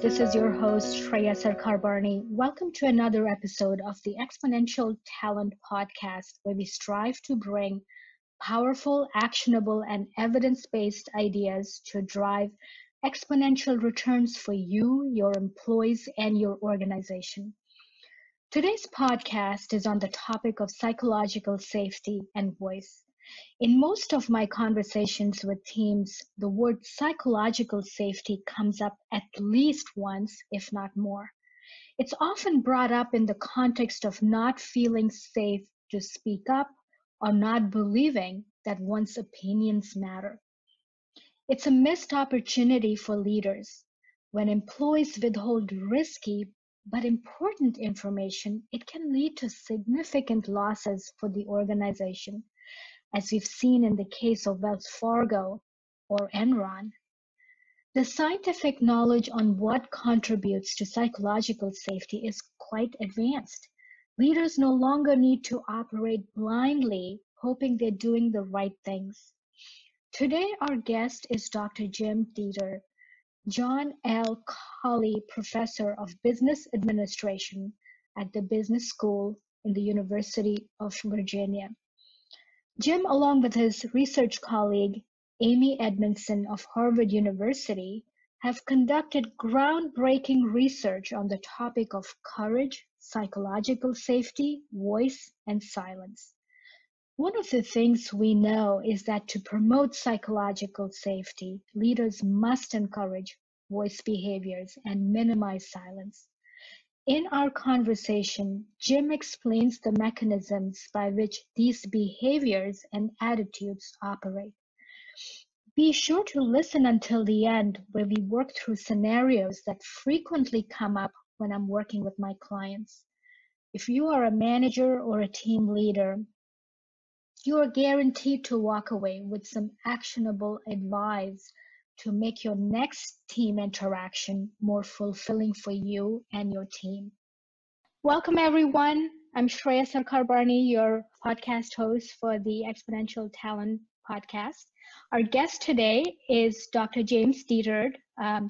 This is your host, Shreya Sarkar-Barney. Welcome to another episode of the Exponential Talent Podcast, where we strive to bring powerful, actionable, and evidence-based ideas to drive exponential returns for you, your employees, and your organization. Today's podcast is on the topic of psychological safety and voice. In most of my conversations with teams, the word psychological safety comes up at least once, if not more. It's often brought up in the context of not feeling safe to speak up or not believing that one's opinions matter. It's a missed opportunity for leaders. When employees withhold risky but important information, it can lead to significant losses for the organization, as we've seen in the case of Wells Fargo or Enron. The scientific knowledge on what contributes to psychological safety is quite advanced. Leaders no longer need to operate blindly, hoping they're doing the right things. Today, our guest is Dr. Jim Detert, John L. Colley Professor of Business Administration at the Business School in the University of Virginia. Jim, along with his research colleague, Amy Edmondson of Harvard University, have conducted groundbreaking research on the topic of courage, psychological safety, voice, and silence. One of the things we know is that to promote psychological safety, leaders must encourage voice behaviors and minimize silence. In our conversation, Jim explains the mechanisms by which these behaviors and attitudes operate. Be sure to listen until the end, where we work through scenarios that frequently come up when I'm working with my clients. If you are a manager or a team leader, you are guaranteed to walk away with some actionable advice to make your next team interaction more fulfilling for you and your team. Welcome, everyone. I'm Shreya Sarkar-Barney, your podcast host for the Exponential Talent Podcast. Our guest today is Dr. James Detert,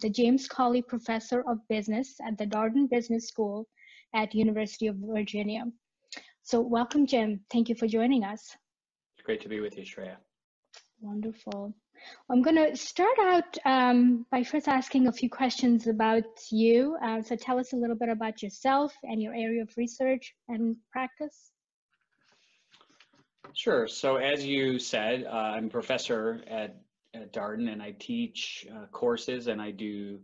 the James Colley Professor of Business at the Darden Business School at University of Virginia. So welcome, Jim. Thank you for joining us. It's great to be with you, Shreya. Wonderful. I'm going to start out by first asking a few questions about you. So tell us a little bit about yourself and your area of research and practice. Sure. So as you said, I'm a professor at Darden, and I teach courses, and I do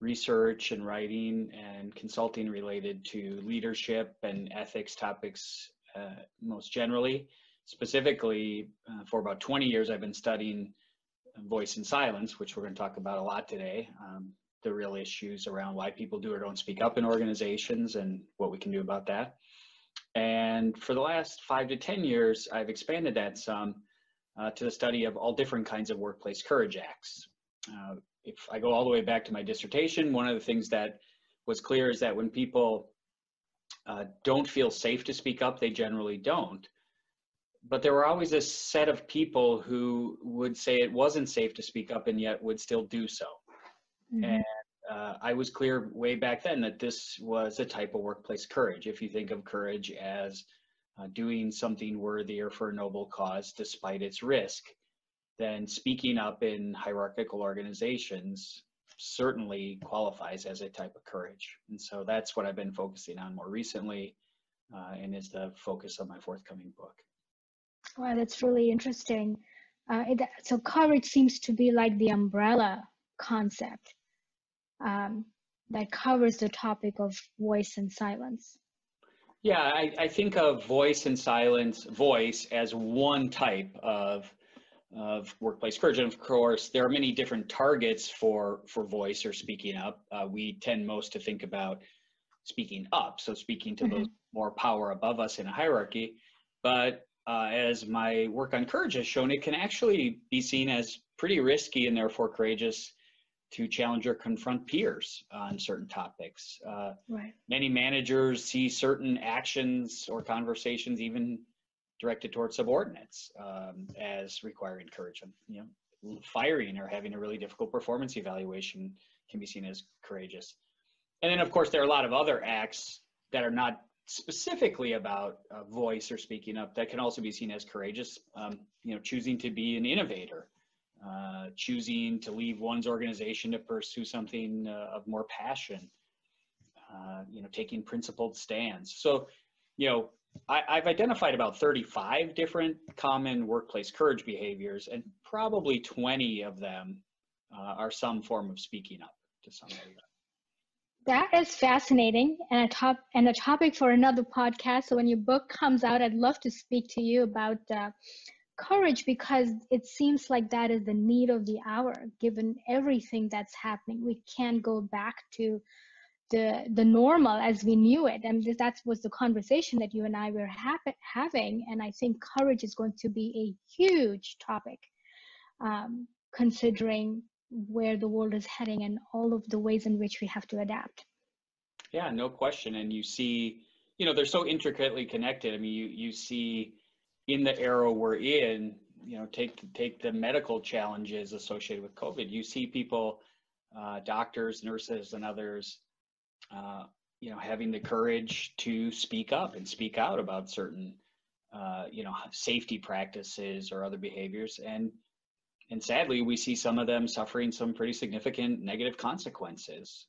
research and writing and consulting related to leadership and ethics topics most generally. Specifically, for about 20 years, I've been studying voice and silence, which we're going to talk about a lot today. The real issues around why people do or don't speak up in organizations and what we can do about that. And for the last 5 to 10 years, I've expanded that some to the study of all different kinds of workplace courage acts. If I go all the way back to my dissertation, one of the things that was clear is that when people don't feel safe to speak up, they generally don't. But there were always a set of people who would say it wasn't safe to speak up and yet would still do so. Mm-hmm. And I was clear way back then that this was a type of workplace courage. If you think of courage as doing something worthy or for a noble cause despite its risk, then speaking up in hierarchical organizations certainly qualifies as a type of courage. And so that's what I've been focusing on more recently and is the focus of my forthcoming book. Wow, that's really interesting. So courage seems to be like the umbrella concept that covers the topic of voice and silence. Yeah, I think of voice and silence, voice as one type of workplace courage. And of course, there are many different targets for voice or speaking up. We tend most to think about speaking up, so speaking to those more power above us in a hierarchy. But as my work on courage has shown, it can actually be seen as pretty risky and therefore courageous to challenge or confront peers on certain topics. Right. Many managers see certain actions or conversations, even directed towards subordinates, as requiring encouragement. Firing or having a really difficult performance evaluation can be seen as courageous. And then, of course, there are a lot of other acts that are not specifically about voice or speaking up that can also be seen as courageous. Choosing to be an innovator, choosing to leave one's organization to pursue something of more passion, taking principled stands. So, I've identified about 35 different common workplace courage behaviors, and probably 20 of them are some form of speaking up to somebody. That is fascinating and a topic for another podcast. So when your book comes out, I'd love to speak to you about courage, because it seems like that is the need of the hour, given everything that's happening. We can't go back to the normal as we knew it. And that was the conversation that you and I were having. And I think courage is going to be a huge topic, considering where the world is heading and all of the ways in which we have to adapt. Yeah, no question. And you see, they're so intricately connected. I mean, you see in the era we're in, take the medical challenges associated with COVID. You see people, doctors, nurses, and others, having the courage to speak up and speak out about certain, safety practices or other behaviors. And sadly, we see some of them suffering some pretty significant negative consequences,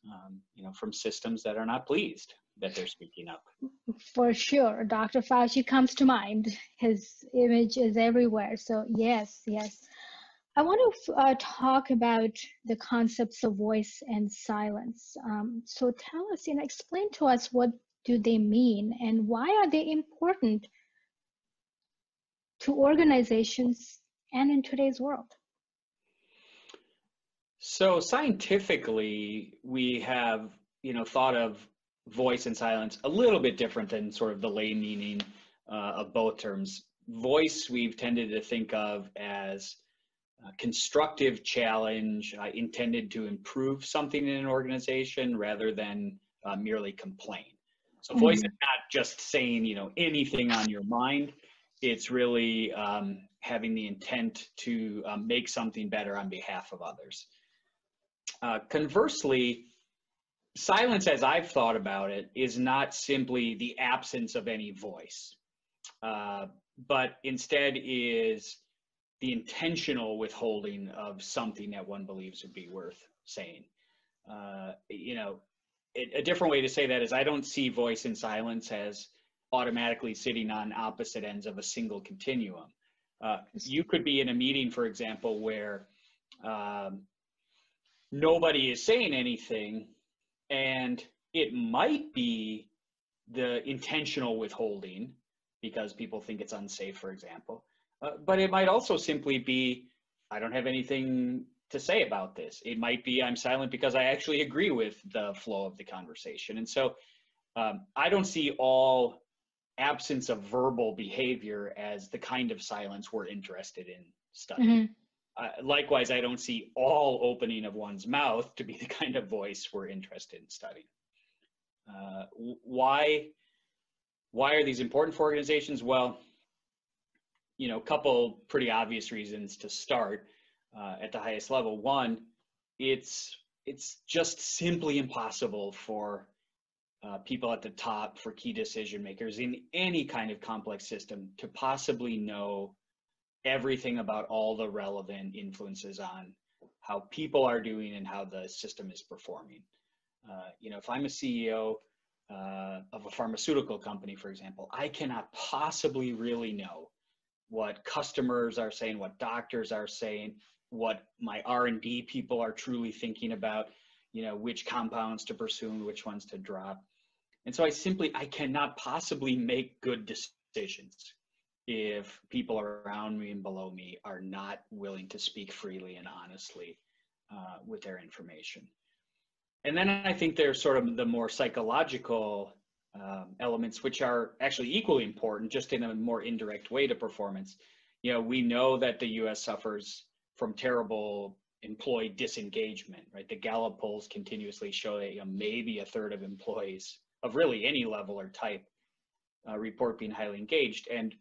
from systems that are not pleased that they're speaking up. For sure. Dr. Fauci comes to mind. His image is everywhere. So yes. I want to talk about the concepts of voice and silence. So tell us, explain to us, what do they mean and why are they important to organizations and in today's world? So scientifically, we have, thought of voice and silence a little bit different than sort of the lay meaning of both terms. Voice, we've tended to think of as constructive challenge intended to improve something in an organization rather than merely complain. So voice is not just saying, anything on your mind. It's really having the intent to make something better on behalf of others. Conversely, silence, as I've thought about it, is not simply the absence of any voice, but instead is the intentional withholding of something that one believes would be worth saying. A different way to say that is I don't see voice and silence as automatically sitting on opposite ends of a single continuum. You could be in a meeting, for example, where nobody is saying anything, and it might be the intentional withholding because people think it's unsafe, for example. But it might also simply be, I don't have anything to say about this. It might be I'm silent because I actually agree with the flow of the conversation. And so I don't see all absence of verbal behavior as the kind of silence we're interested in studying. Likewise, I don't see all opening of one's mouth to be the kind of voice we're interested in studying. Why are these important for organizations? Well, a couple pretty obvious reasons to start at the highest level. One, it's just simply impossible for people at the top, for key decision makers in any kind of complex system, to possibly know everything about all the relevant influences on how people are doing and how the system is performing. If I'm a CEO of a pharmaceutical company, for example, I cannot possibly really know what customers are saying, what doctors are saying, what my R&D people are truly thinking about, which compounds to pursue and which ones to drop. And so I cannot possibly make good decisions if people around me and below me are not willing to speak freely and honestly with their information. And then I think there's sort of the more psychological elements, which are actually equally important, just in a more indirect way to performance. We know that the U.S. suffers from terrible employee disengagement, right? The Gallup polls continuously show that maybe a third of employees of really any level or type report being highly engaged. And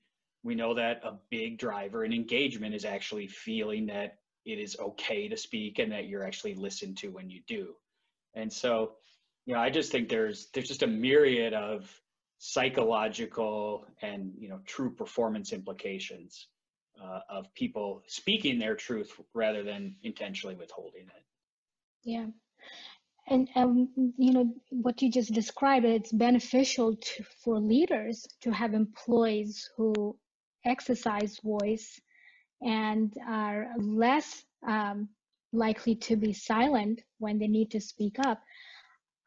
we know that a big driver in engagement is actually feeling that it is okay to speak and that you're actually listened to when you do. And so, I just think there's just a myriad of psychological and, true performance implications of people speaking their truth rather than intentionally withholding it. Yeah. And what you just described, it's beneficial for leaders to have employees who exercise voice and are less likely to be silent when they need to speak up.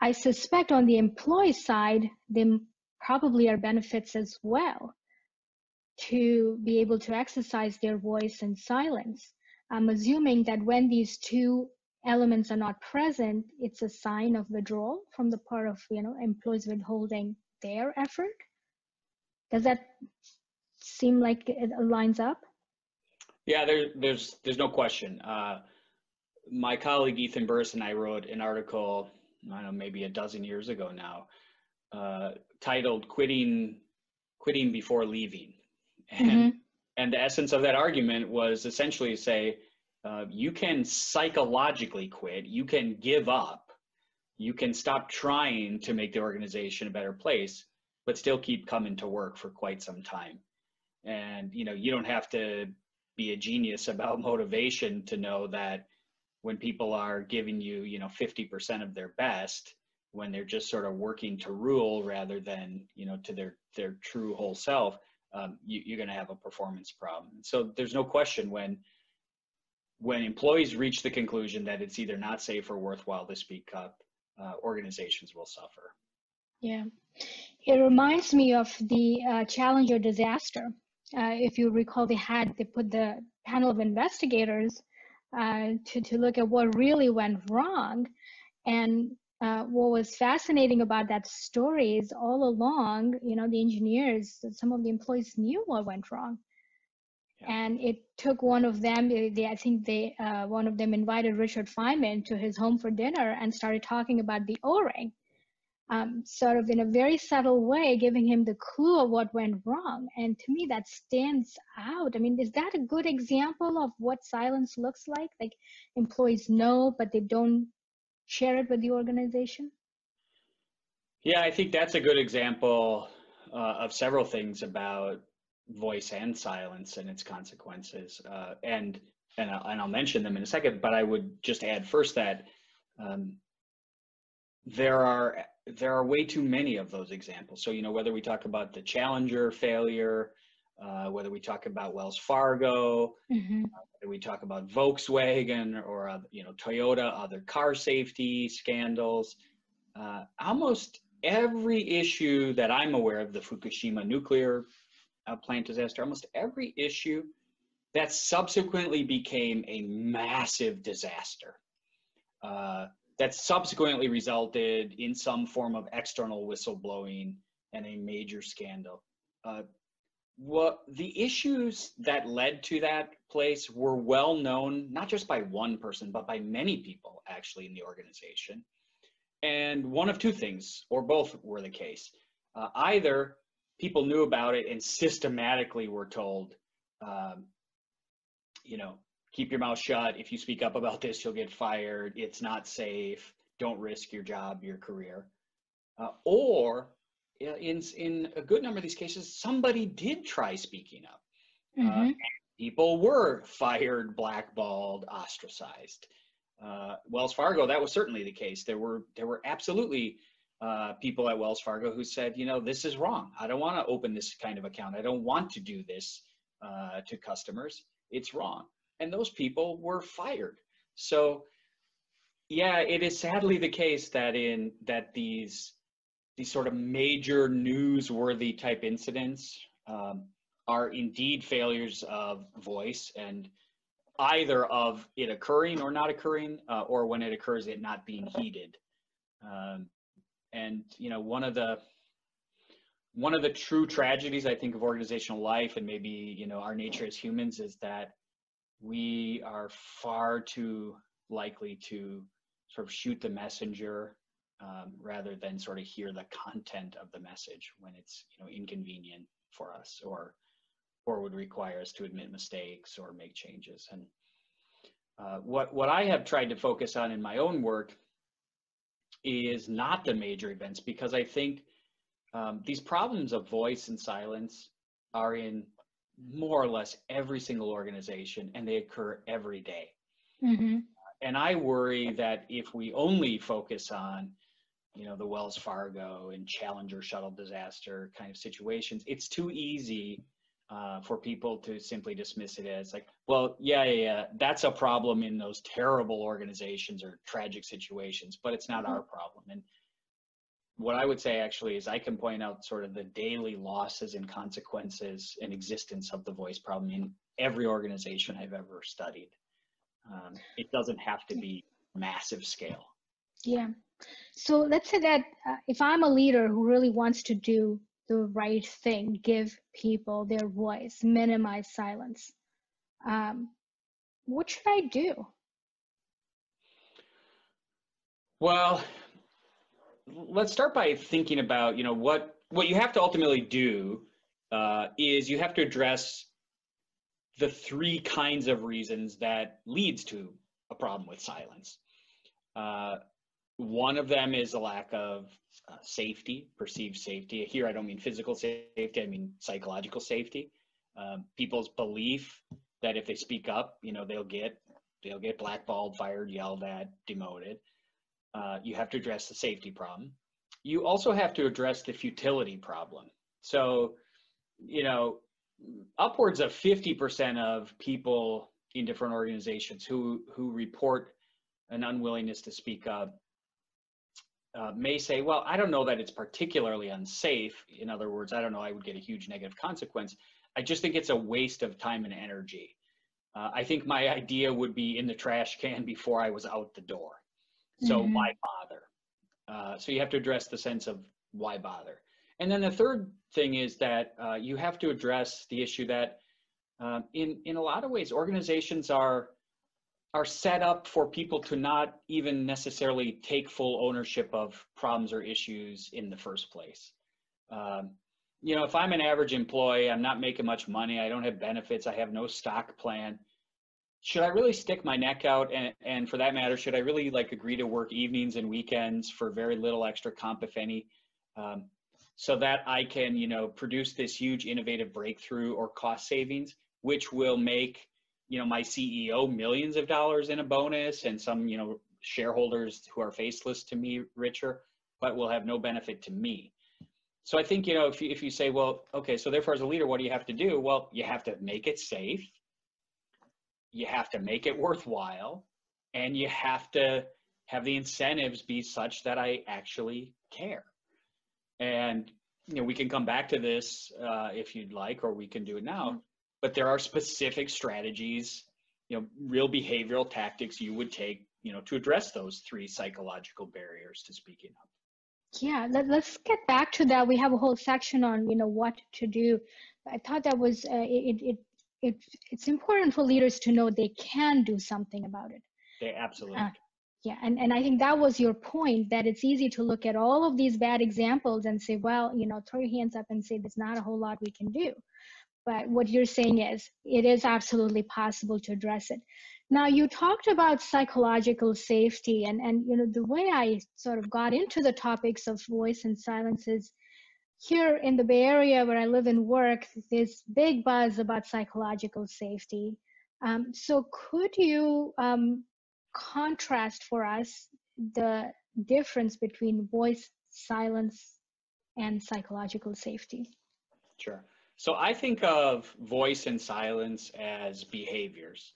I suspect on the employee side, there probably are benefits as well to be able to exercise their voice in silence. I'm assuming that when these two elements are not present, it's a sign of withdrawal from the part of employees withholding their effort. Does that seem like it lines up? Yeah, there's no question. My colleague Ethan Burris and I wrote an article, I don't know, maybe a dozen years ago now, titled "Quitting Before Leaving," and the essence of that argument was essentially to say, you can psychologically quit, you can give up, you can stop trying to make the organization a better place, but still keep coming to work for quite some time. And you don't have to be a genius about motivation to know that when people are giving you 50% of their best, when they're just sort of working to rule rather than to their true whole self, you're going to have a performance problem. So there's no question when employees reach the conclusion that it's either not safe or worthwhile to speak up, organizations will suffer. Yeah, it reminds me of the Challenger disaster. If you recall, they put the panel of investigators to look at what really went wrong. And what was fascinating about that story is all along, the engineers, some of the employees knew what went wrong. Yeah. And it took one of them, one of them invited Richard Feynman to his home for dinner and started talking about the O-ring. Sort of in a very subtle way, giving him the clue of what went wrong. And to me, that stands out. I mean, is that a good example of what silence looks like? Like employees know, but they don't share it with the organization? Yeah, I think that's a good example of several things about voice and silence and its consequences. And I'll mention them in a second, but I would just add first that there are way too many of those examples. So, whether we talk about the Challenger failure, whether we talk about Wells Fargo, whether we talk about Volkswagen or, Toyota, other car safety scandals, almost every issue that I'm aware of, the Fukushima nuclear plant disaster, almost every issue that subsequently became a massive disaster, that subsequently resulted in some form of external whistleblowing and a major scandal. The issues that led to that place were well known, not just by one person, but by many people actually in the organization. And one of two things, or both were the case. Either people knew about it and systematically were told, keep your mouth shut. If you speak up about this, you'll get fired. It's not safe. Don't risk your job, your career. Or in a good number of these cases, somebody did try speaking up. People were fired, blackballed, ostracized. Wells Fargo, that was certainly the case. There were absolutely people at Wells Fargo who said, this is wrong. I don't want to open this kind of account. I don't want to do this to customers. It's wrong. And those people were fired. So, yeah, it is sadly the case that these sort of major newsworthy type incidents are indeed failures of voice, and either of it occurring or not occurring, or when it occurs, it not being heeded. And one of the true tragedies, I think, of organizational life and maybe our nature as humans is that we are far too likely to sort of shoot the messenger rather than sort of hear the content of the message when it's inconvenient for us or would require us to admit mistakes or make changes. And what I have tried to focus on in my own work is not the major events, because I think these problems of voice and silence are in more or less every single organization, and they occur every day. Mm-hmm. And I worry that if we only focus on, the Wells Fargo and Challenger shuttle disaster kind of situations, it's too easy for people to simply dismiss it as like, well, yeah, that's a problem in those terrible organizations or tragic situations, but it's not our problem. And what I would say actually is I can point out sort of the daily losses and consequences and existence of the voice problem in every organization I've ever studied. It doesn't have to be massive scale. Yeah. So let's say that if I'm a leader who really wants to do the right thing, give people their voice, minimize silence, what should I do? Well, let's start by thinking about, what you have to ultimately do is you have to address the three kinds of reasons that leads to a problem with silence. One of them is a lack of safety, perceived safety. Here, I don't mean physical safety, I mean psychological safety. People's belief that if they speak up, they'll get blackballed, fired, yelled at, demoted. You have to address the safety problem. You also have to address the futility problem. So, upwards of 50% of people in different organizations who report an unwillingness to speak up may say, well, I don't know that it's particularly unsafe. In other words, I don't know, I would get a huge negative consequence. I just think it's a waste of time and energy. I think my idea would be in the trash can before I was out the door. So why bother? So you have to address the sense of why bother. And then the third thing is that you have to address the issue that in a lot of ways, organizations are set up for people to not even necessarily take full ownership of problems or issues in the first place. If I'm an average employee, I'm not making much money, I don't have benefits, I have no stock plan. Should I really stick my neck out? And for that matter, should I really agree to work evenings and weekends for very little extra comp, if any, so that I can, produce this huge innovative breakthrough or cost savings, which will make, my CEO millions of dollars in a bonus and some, shareholders who are faceless to me richer, but will have no benefit to me. So I think, if you say, well, okay, so therefore as a leader, what do you have to do? Well, you have to make it safe. You have to make it worthwhile, and you have to have the incentives be such that I actually care. And, we can come back to this if you'd like, or we can do it now, but there are specific strategies, real behavioral tactics you would take, to address those three psychological barriers to speaking up. Yeah, let's get back to that. We have a whole section on, what to do. I thought that was, it's important for leaders to know they can do something about it. They absolutely Yeah, and I think that was your point, that it's easy to look at all of these bad examples and say, well, throw your hands up and say there's not a whole lot we can do. But what you're saying is it is absolutely possible to address it. Now, you talked about psychological safety, and the way I sort of got into the topics of voice and silence is here in the Bay Area where I live and work, there's big buzz about psychological safety. So could you contrast for us the difference between voice, silence, and psychological safety? Sure. So I think of voice and silence as behaviors.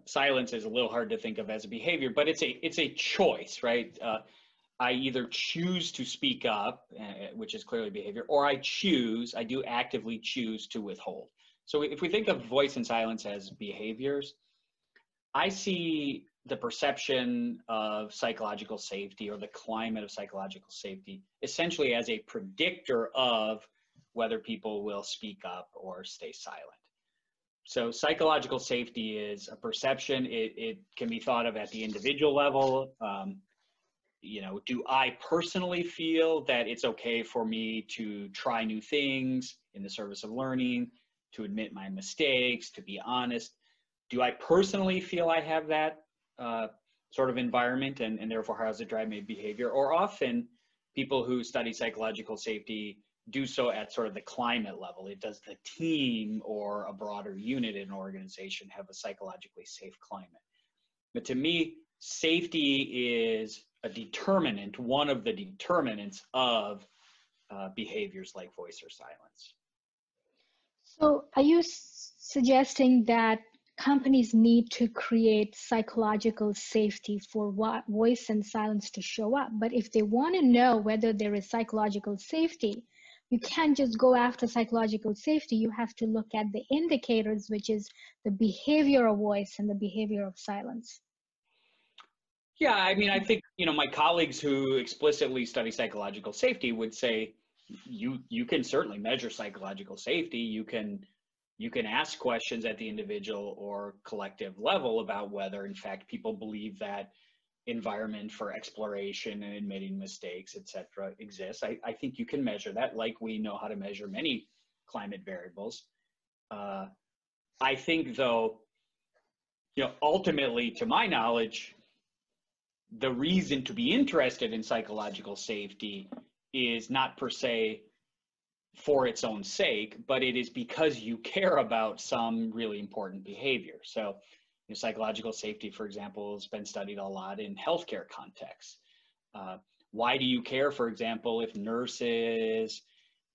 Silence is a little hard to think of as a behavior, but it's a choice, right? I either choose to speak up, which is clearly behavior, or I do actively choose to withhold. So if we think of voice and silence as behaviors, I see the perception of psychological safety or the climate of psychological safety essentially as a predictor of whether people will speak up or stay silent. So psychological safety is a perception. It can be thought of at the individual level. Do I personally feel that it's okay for me to try new things in the service of learning, to admit my mistakes, to be honest? Do I personally feel I have that sort of environment, and therefore how does it drive my behavior? Or often people who study psychological safety do so at sort of the climate level. It does the team or a broader unit in an organization have a psychologically safe climate? But to me, safety is a determinant, one of the determinants of behaviors like voice or silence. So, are you suggesting that companies need to create psychological safety for what voice and silence to show up? But if they want to know whether there is psychological safety, you can't just go after psychological safety. You have to look at the indicators, which is the behavior of voice and the behavior of silence. Yeah, I mean, I think, my colleagues who explicitly study psychological safety would say you can certainly measure psychological safety. You can ask questions at the individual or collective level about whether, in fact, people believe that environment for exploration and admitting mistakes, et cetera, exists. I think you can measure that, like we know how to measure many climate variables. I think, though, ultimately, to my knowledge, the reason to be interested in psychological safety is not per se for its own sake, but it is because you care about some really important behavior. So, psychological safety, for example, has been studied a lot in healthcare contexts. Why do you care, for example, if nurses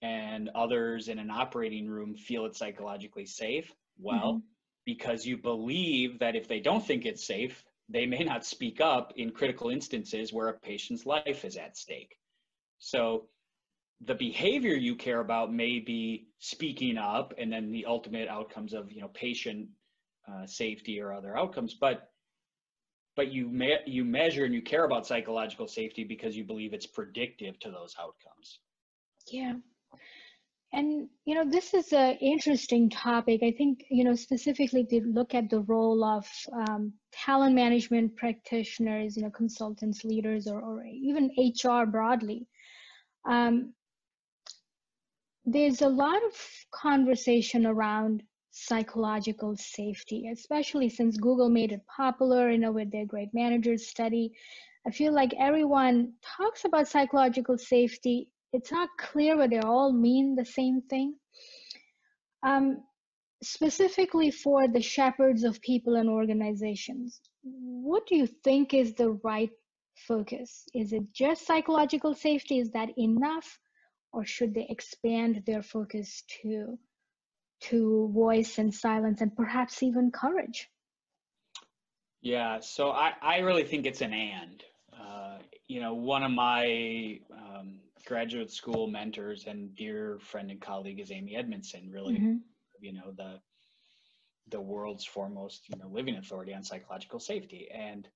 and others in an operating room feel it's psychologically safe? Well, because you believe that if they don't think it's safe, they may not speak up in critical instances where a patient's life is at stake. So the behavior you care about may be speaking up and then the ultimate outcomes of, patient safety or other outcomes, but you measure and you care about psychological safety because you believe it's predictive to those outcomes. Yeah. And, this is an interesting topic. I think, specifically to look at the role of talent management practitioners, consultants, leaders, or even HR broadly. There's a lot of conversation around psychological safety, especially since Google made it popular, with their Great Managers study. I feel like everyone talks about psychological safety. It's not clear whether they all mean the same thing. Specifically for the shepherds of people and organizations, what do you think is the right focus? Is it just psychological safety? Is that enough? Or should they expand their focus to voice and silence and perhaps even courage? Yeah, so I really think it's an and. One of my graduate school mentors and dear friend and colleague is Amy Edmondson, really, the world's foremost, living authority on psychological safety. And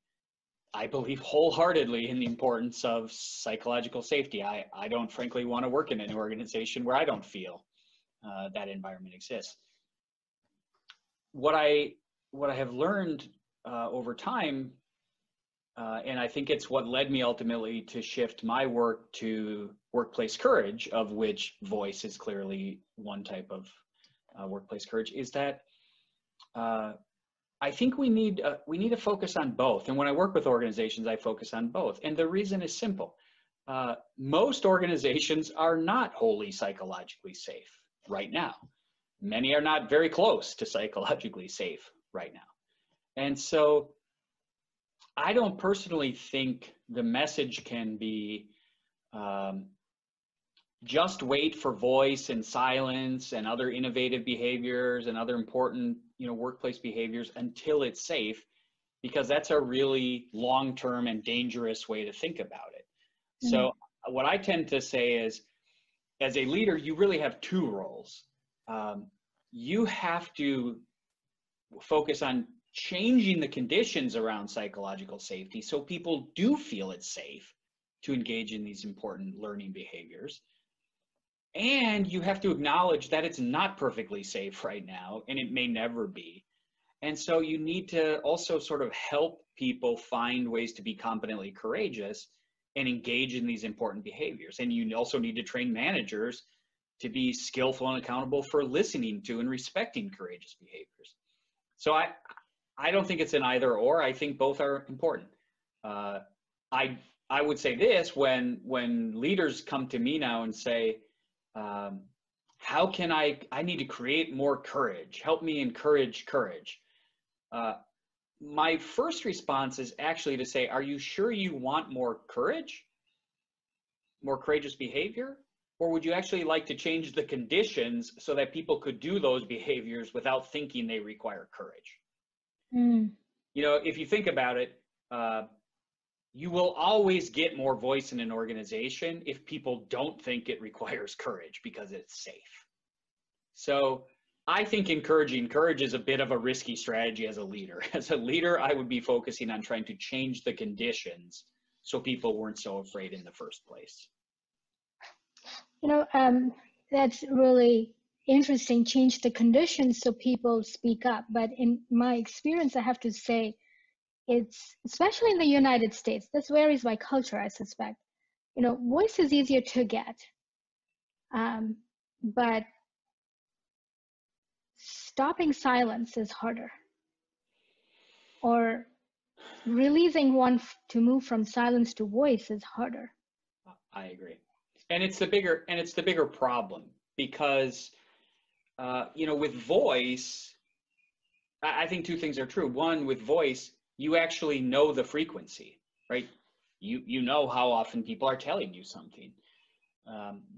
I believe wholeheartedly in the importance of psychological safety. I don't frankly want to work in an organization where I don't feel that environment exists. What I have learned over time, and I think it's what led me ultimately to shift my work to workplace courage, of which voice is clearly one type of workplace courage, is that I think we need to focus on both. And when I work with organizations, I focus on both. And the reason is simple. Most organizations are not wholly psychologically safe right now. Many are not very close to psychologically safe right now. And so I don't personally think the message can be just wait for voice and silence and other innovative behaviors and other important, workplace behaviors until it's safe, because that's a really long-term and dangerous way to think about it. So what I tend to say is, as a leader, you really have two roles. You have to focus on changing the conditions around psychological safety so people do feel it's safe to engage in these important learning behaviors. And you have to acknowledge that it's not perfectly safe right now, and it may never be. And so you need to also sort of help people find ways to be competently courageous and engage in these important behaviors. And you also need to train managers to be skillful and accountable for listening to and respecting courageous behaviors. So I don't think it's an either or. I think both are important. Uh, I would say this when leaders come to me now and say, how can I need to create more courage. Help me encourage courage. My first response is actually to say, are you sure you want more courage, more courageous behavior? Or would you actually like to change the conditions so that people could do those behaviors without thinking they require courage? Mm. You know, if you think about it, you will always get more voice in an organization if people don't think it requires courage because it's safe. So I think encouraging courage is a bit of a risky strategy as a leader. As a leader, I would be focusing on trying to change the conditions so people weren't so afraid in the first place. You know, that's really interesting. Change the conditions so people speak up. But in my experience, I have to say, it's especially in the United States, this varies by culture, I suspect. You know, voice is easier to get, but stopping silence is harder. Or releasing one to move from silence to voice is harder. I agree. And it's the bigger problem because, you know, with voice, I think two things are true. One, with voice, you actually know the frequency, right? You know how often people are telling you something.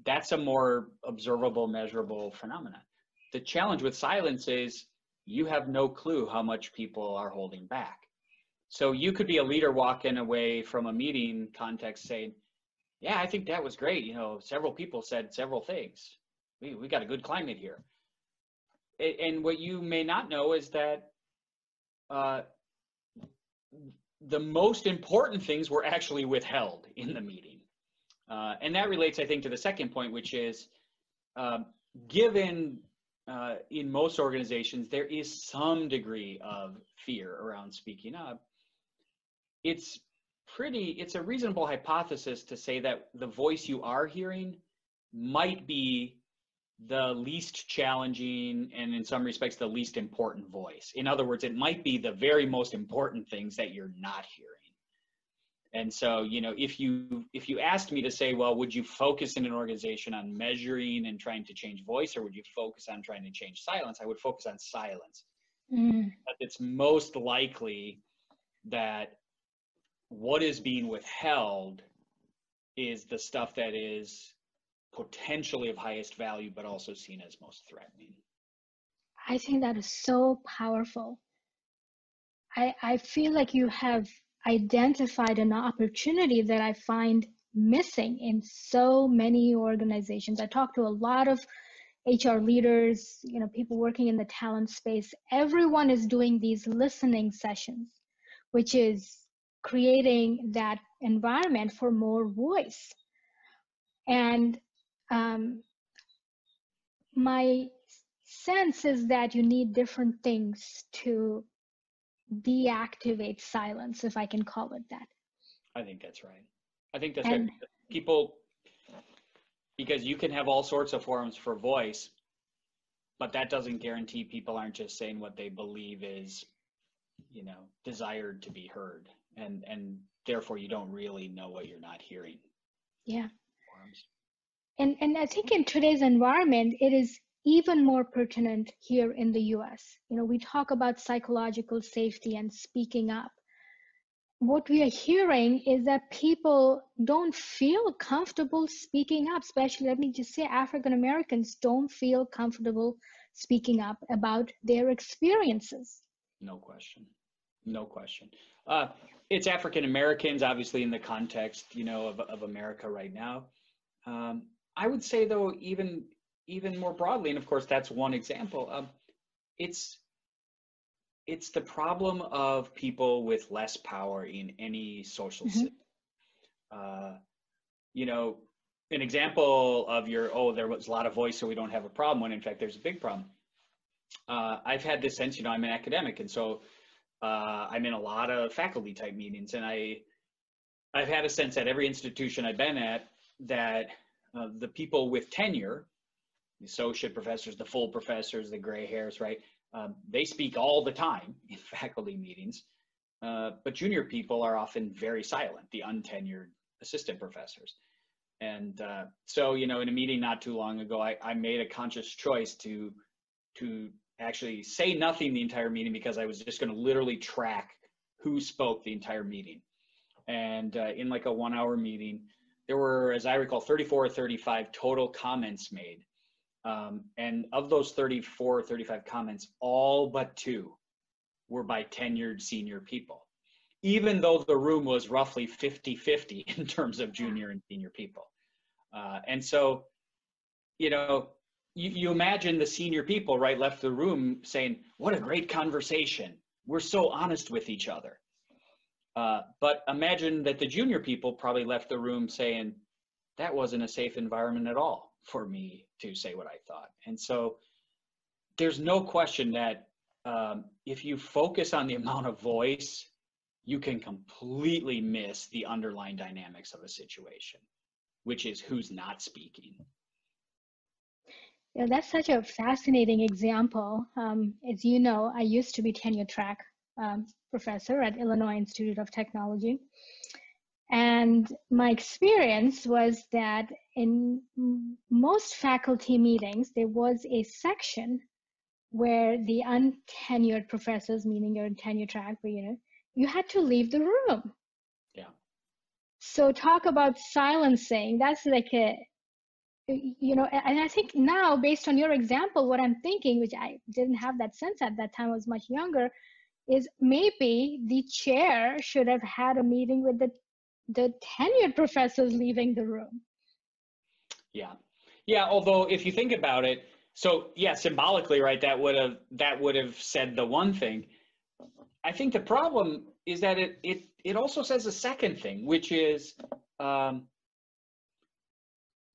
That's a more observable, measurable phenomenon. The challenge with silence is you have no clue how much people are holding back. So you could be a leader walking away from a meeting context saying, yeah, I think that was great. You know, several people said several things. We got a good climate here. And what you may not know is that the most important things were actually withheld in the meeting. And that relates, I think, to the second point, which is given in most organizations, there is some degree of fear around speaking up. It's a reasonable hypothesis to say that the voice you are hearing might be the least challenging and in some respects the least important voice. In other words, it might be the very most important things that you're not hearing. And so, you know, if you asked me to say, well, would you focus in an organization on measuring and trying to change voice, or would you focus on trying to change silence? I would focus on silence. But it's most likely that what is being withheld is the stuff that is potentially of highest value, but also seen as most threatening. I think that is so powerful. I feel like you have identified an opportunity that I find missing in so many organizations. I talk to a lot of HR leaders, you know, people working in the talent space. Everyone is doing these listening sessions, which is creating that environment for more voice. And my sense is that you need different things to deactivate silence, if I can call it that. I think that's right. I think that's right. People, because you can have all sorts of forums for voice, but that doesn't guarantee people aren't just saying what they believe is, you know, desired to be heard. And therefore you don't really know what you're not hearing. Yeah. Forums. And I think in today's environment, it is even more pertinent here in the US. You know, we talk about psychological safety and speaking up. What we are hearing is that people don't feel comfortable speaking up, especially, let me just say, African Americans don't feel comfortable speaking up about their experiences. No question. No question. It's African Americans, obviously, in the context, you know, of America right now. I would say, though, even more broadly, and of course, that's one example. It's the problem of people with less power in any social system. You know, an example of your, oh, there was a lot of voice, so we don't have a problem, when in fact there's a big problem. I've had this sense, I'm an academic, and so I'm in a lot of faculty type meetings, and I've had a sense at every institution I've been at that the people with tenure, the associate professors, the full professors, the gray hairs, right? They speak all the time in faculty meetings, but junior people are often very silent, the untenured assistant professors. And so, in a meeting not too long ago, I made a conscious choice to actually say nothing the entire meeting, because I was just going to literally track who spoke the entire meeting. And in like a 1 hour meeting, there were, as I recall, 34 or 35 total comments made. And of those 34 or 35 comments, all but 2 were by tenured senior people, even though the room was roughly 50-50 in terms of junior and senior people. And so, you imagine the senior people, right, left the room saying, what a great conversation. We're so honest with each other. But imagine that the junior people probably left the room saying, that wasn't a safe environment at all for me to say what I thought. And so there's no question that if you focus on the amount of voice, you can completely miss the underlying dynamics of a situation, which is who's not speaking. Yeah, that's such a fascinating example. As you know, I used to be tenure track professor at Illinois Institute of Technology. And my experience was that in most faculty meetings, there was a section where the untenured professors, meaning you're in tenure track, but you had to leave the room. Yeah. So talk about silencing. That's like and I think now, based on your example, what I'm thinking, which I didn't have that sense at that time, I was much younger, is maybe the chair should have had a meeting with the tenured professors leaving the room. Yeah. Although if you think about it, so yeah, symbolically, right, that would have said the one thing. I think the problem is that it also says a second thing, which is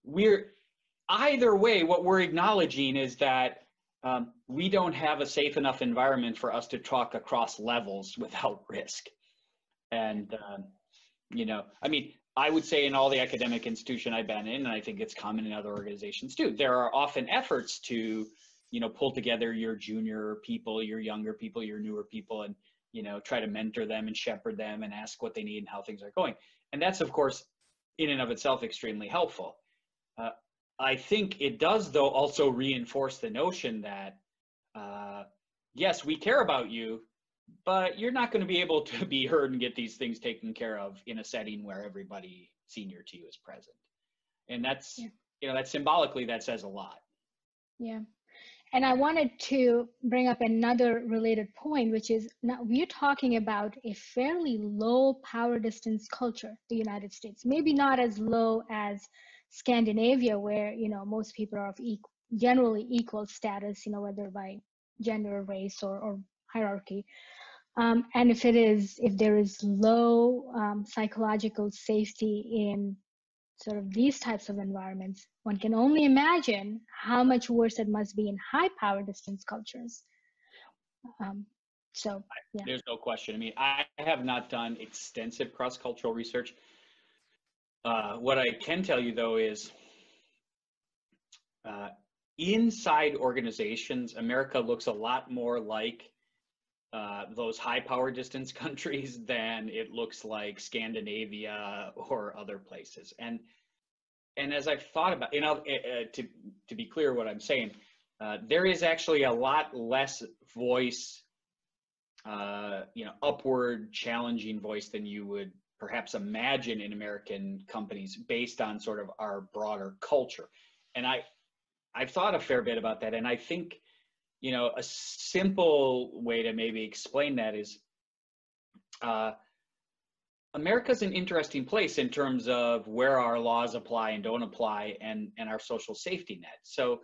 we're either way, what we're acknowledging is that we don't have a safe enough environment for us to talk across levels without risk. And I would say in all the academic institution I've been in, and I think it's common in other organizations too, there are often efforts to, pull together your junior people, your younger people, your newer people, and, try to mentor them and shepherd them and ask what they need and how things are going. And that's, of course, in and of itself, extremely helpful. I think it does, though, also reinforce the notion that, yes, we care about you, but you're not going to be able to be heard and get these things taken care of in a setting where everybody senior to you is present. And that's, that symbolically, that says a lot. Yeah. And I wanted to bring up another related point, which is now we're talking about a fairly low power distance culture, the United States, maybe not as low as Scandinavia, where, most people are of generally equal status, whether by gender, race, or hierarchy. And if there is low psychological safety in sort of these types of environments, one can only imagine how much worse it must be in high power distance cultures. There's no question. I have not done extensive cross-cultural research. What I can tell you, though, is inside organizations, America looks a lot more like those high power distance countries than it looks like Scandinavia or other places. And as I've thought about, to be clear what I'm saying, there is actually a lot less voice, upward challenging voice than you would perhaps imagine in American companies based on sort of our broader culture. And I've thought a fair bit about that. And I think, a simple way to maybe explain that is America's an interesting place in terms of where our laws apply and don't apply and our social safety net. So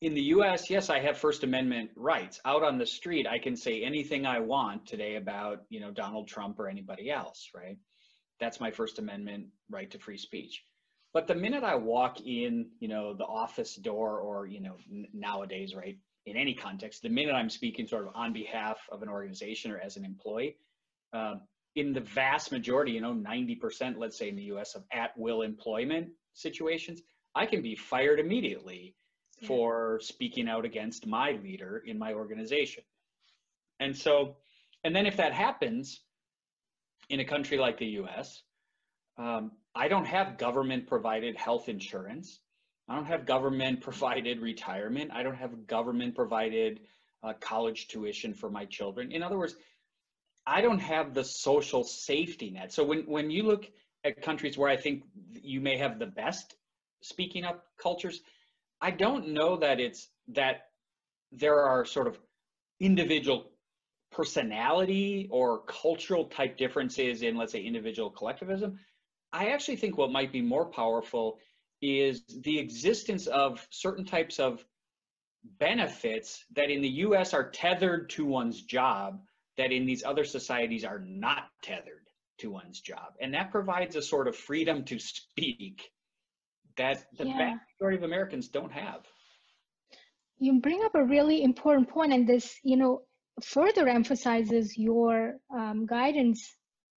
in the US, yes, I have First Amendment rights. Out on the street, I can say anything I want today about, Donald Trump or anybody else, right? That's my First Amendment right to free speech. But the minute I walk in, the office door, or, nowadays, right, in any context, the minute I'm speaking sort of on behalf of an organization or as an employee, in the vast majority, 90%, let's say in the US, of at-will employment situations, I can be fired immediately for speaking out against my leader in my organization. And so, and then if that happens in a country like the US, I don't have government provided health insurance. I don't have government provided retirement. I don't have government provided college tuition for my children. In other words, I don't have the social safety net. So when you look at countries where I think you may have the best speaking up cultures, I don't know that that there are sort of individual personality or cultural type differences in, let's say, individual collectivism. I actually think what might be more powerful is the existence of certain types of benefits that in the US are tethered to one's job, that in these other societies are not tethered to one's job. And that provides a sort of freedom to speak that the vast majority of Americans don't have. You bring up a really important point, and this, further emphasizes your guidance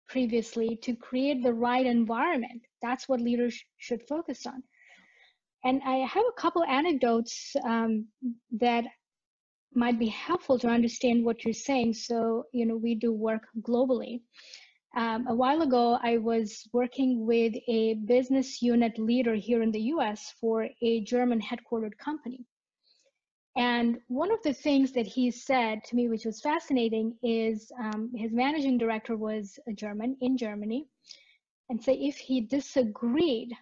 previously to create the right environment. That's what leaders should focus on. And I have a couple anecdotes that might be helpful to understand what you're saying. So, we do work globally. A while ago, I was working with a business unit leader here in the US for a German headquartered company. And one of the things that he said to me, which was fascinating, is his managing director was a German in Germany. And so if he disagreed,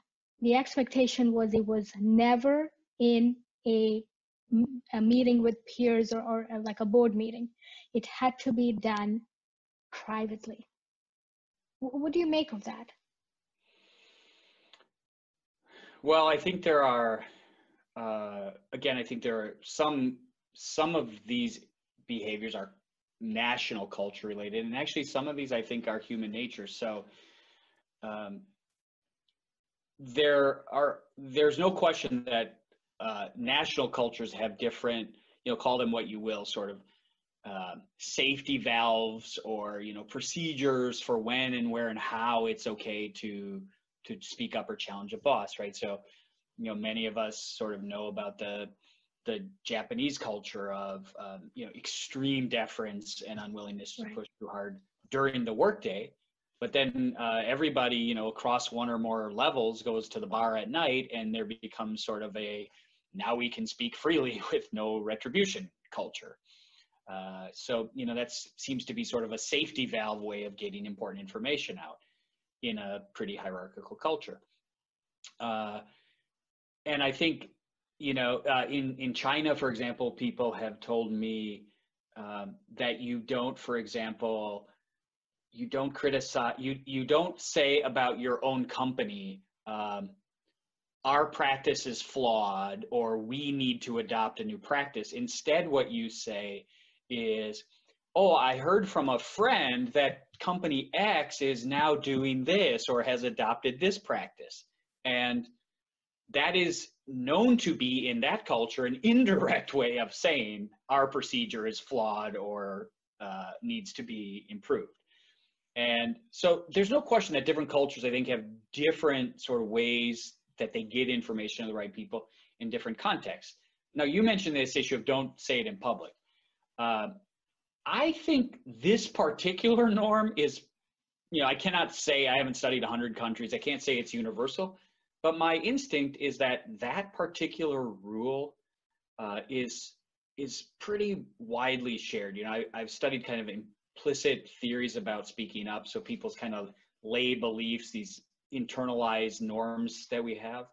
the expectation was it was never in a meeting with peers or like a board meeting. It had to be done privately. What do you make of that? Well, I think there are, again, I think there are some of these behaviors are national culture related, and actually some of these I think are human nature. So there's no question that national cultures have different, call them what you will, sort of safety valves or, procedures for when and where and how it's okay to speak up or challenge a boss, right? So, many of us sort of know about the Japanese culture of, extreme deference and unwillingness to push too hard during the workday. But then everybody, across one or more levels goes to the bar at night, and there becomes sort of a, now we can speak freely with no retribution culture. So, that seems to be sort of a safety valve way of getting important information out in a pretty hierarchical culture. And I think, in China, for example, people have told me that you don't, for example, you don't criticize, you don't say about your own company, our practice is flawed or we need to adopt a new practice. Instead, what you say is, oh, I heard from a friend that company X is now doing this or has adopted this practice. And that is known to be in that culture an indirect way of saying our procedure is flawed or needs to be improved. And so there's no question that different cultures, I think, have different sort of ways that they get information to the right people in different contexts. Now, you mentioned this issue of don't say it in public. I think this particular norm is, I cannot say, I haven't studied 100 countries. I can't say it's universal, but my instinct is that that particular rule is pretty widely shared. I've studied kind of implicit theories about speaking up. So people's kind of lay beliefs, these internalized norms that we have.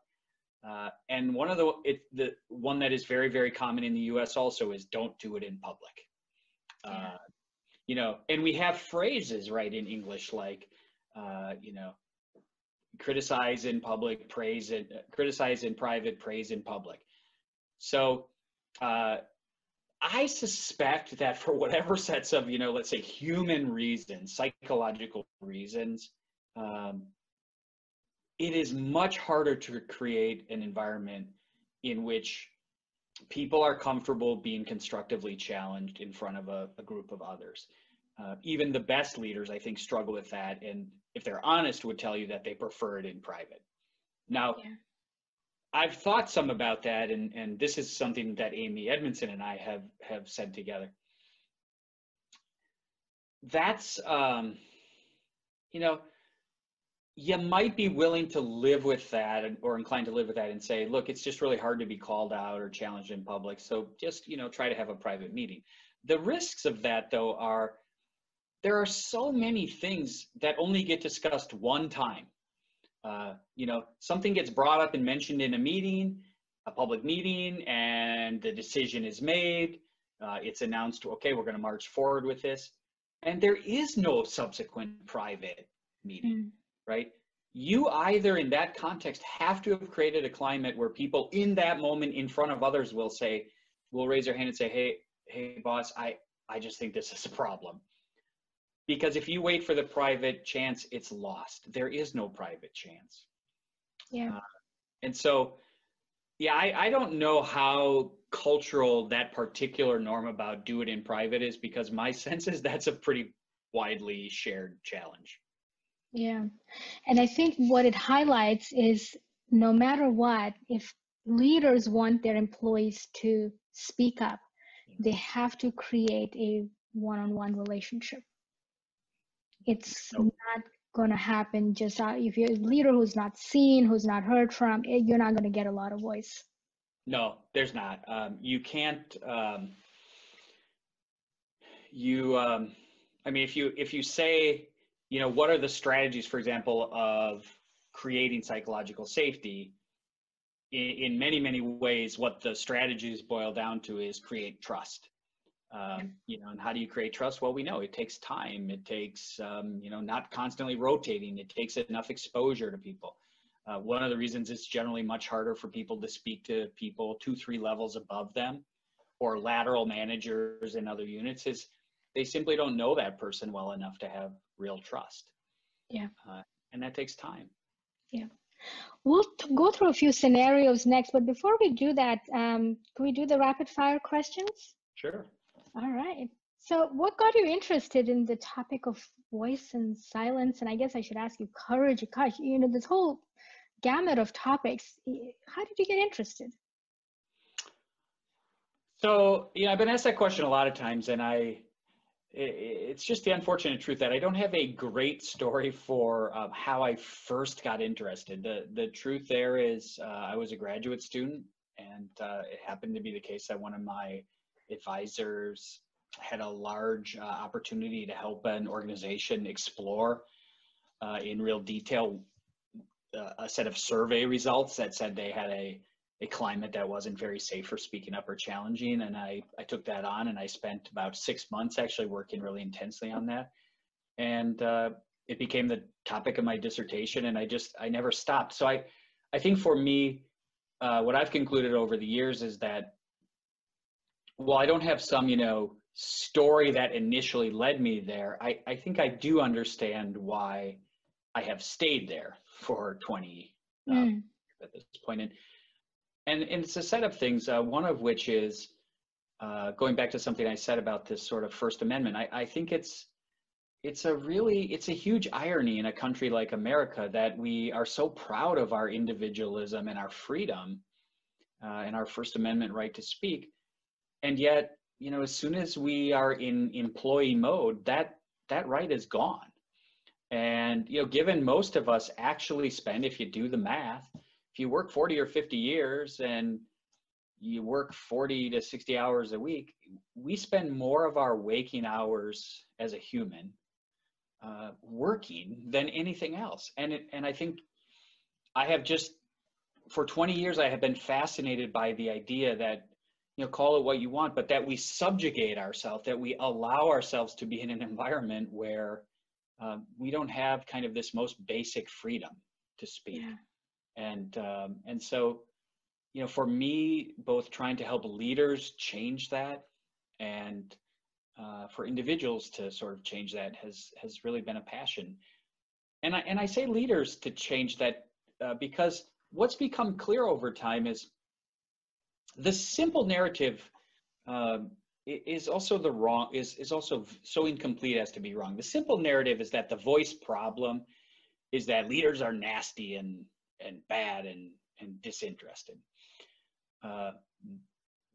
And one of the one that is very, very common in the US also is don't do it in public. And we have phrases, right, in English like, criticize in public, praise it, criticize in private, praise in public. So I suspect that for whatever sets of, let's say human reasons, psychological reasons, it is much harder to create an environment in which people are comfortable being constructively challenged in front of a group of others. Even the best leaders, I think, struggle with that. And if they're honest, would tell you that they prefer it in private. Now, Yeah. I've thought some about that, and this is something that Amy Edmondson and I have said together. That's, you know, you might be willing to live with that or inclined to live with that and say, look, it's just really hard to be called out or challenged in public. So just, try to have a private meeting. The risks of that, though, are there are so many things that only get discussed one time. Something gets brought up and mentioned in a meeting, a public meeting, and the decision is made. It's announced, okay, we're going to march forward with this. And there is no subsequent private meeting, right? You either in that context have to have created a climate where people in that moment in front of others will raise their hand and say, hey, boss, I just think this is a problem. Because if you wait for the private chance, it's lost. There is no private chance. Yeah. And so, yeah, I don't know how cultural that particular norm about do it in private is, because my sense is that's a pretty widely shared challenge. Yeah. And I think what it highlights is no matter what, if leaders want their employees to speak up, they have to create a one-on-one relationship. It's not going to happen just if you're a leader who's not seen, who's not heard from, you're not going to get a lot of voice. No, there's not. You can't. If you say, what are the strategies, for example, of creating psychological safety? In many, many ways, what the strategies boil down to is create trust. And how do you create trust? Well, we know it takes time. It takes, not constantly rotating. It takes enough exposure to people. One of the reasons it's generally much harder for people to speak to people 2-3 levels above them or lateral managers in other units is they simply don't know that person well enough to have real trust. Yeah. And that takes time. Yeah. We'll go through a few scenarios next, but before we do that, can we do the rapid fire questions? Sure. All right. So what got you interested in the topic of voice and silence? And I guess I should ask you courage. Gosh, this whole gamut of topics. How did you get interested? So, I've been asked that question a lot of times, and it's just the unfortunate truth that I don't have a great story for how I first got interested. The truth there is I was a graduate student, and it happened to be the case that one of my advisors had a large opportunity to help an organization explore in real detail a set of survey results that said they had a climate that wasn't very safe for speaking up or challenging. And I took that on, and I spent about 6 months actually working really intensely on that. And it became the topic of my dissertation, and I never stopped. So I think for me, what I've concluded over the years is that while I don't have some, story that initially led me there, I think I do understand why I have stayed there for 20 at this point. And it's a set of things, one of which is going back to something I said about this sort of First Amendment. I think it's a huge irony in a country like America that we are so proud of our individualism and our freedom and our First Amendment right to speak. And yet, as soon as we are in employee mode, that right is gone. And, given most of us actually spend, if you do the math, if you work 40 or 50 years and you work 40 to 60 hours a week, we spend more of our waking hours as a human working than anything else. And I think I have just, for 20 years, I have been fascinated by the idea that, call it what you want, but that we subjugate ourselves, that we allow ourselves to be in an environment where we don't have kind of this most basic freedom to speak. Yeah. And so, for me, both trying to help leaders change that and for individuals to sort of change that has really been a passion. And I say leaders to change that because what's become clear over time is the simple narrative is also is also so incomplete as to be wrong. The simple narrative is that the voice problem is that leaders are nasty and bad and disinterested.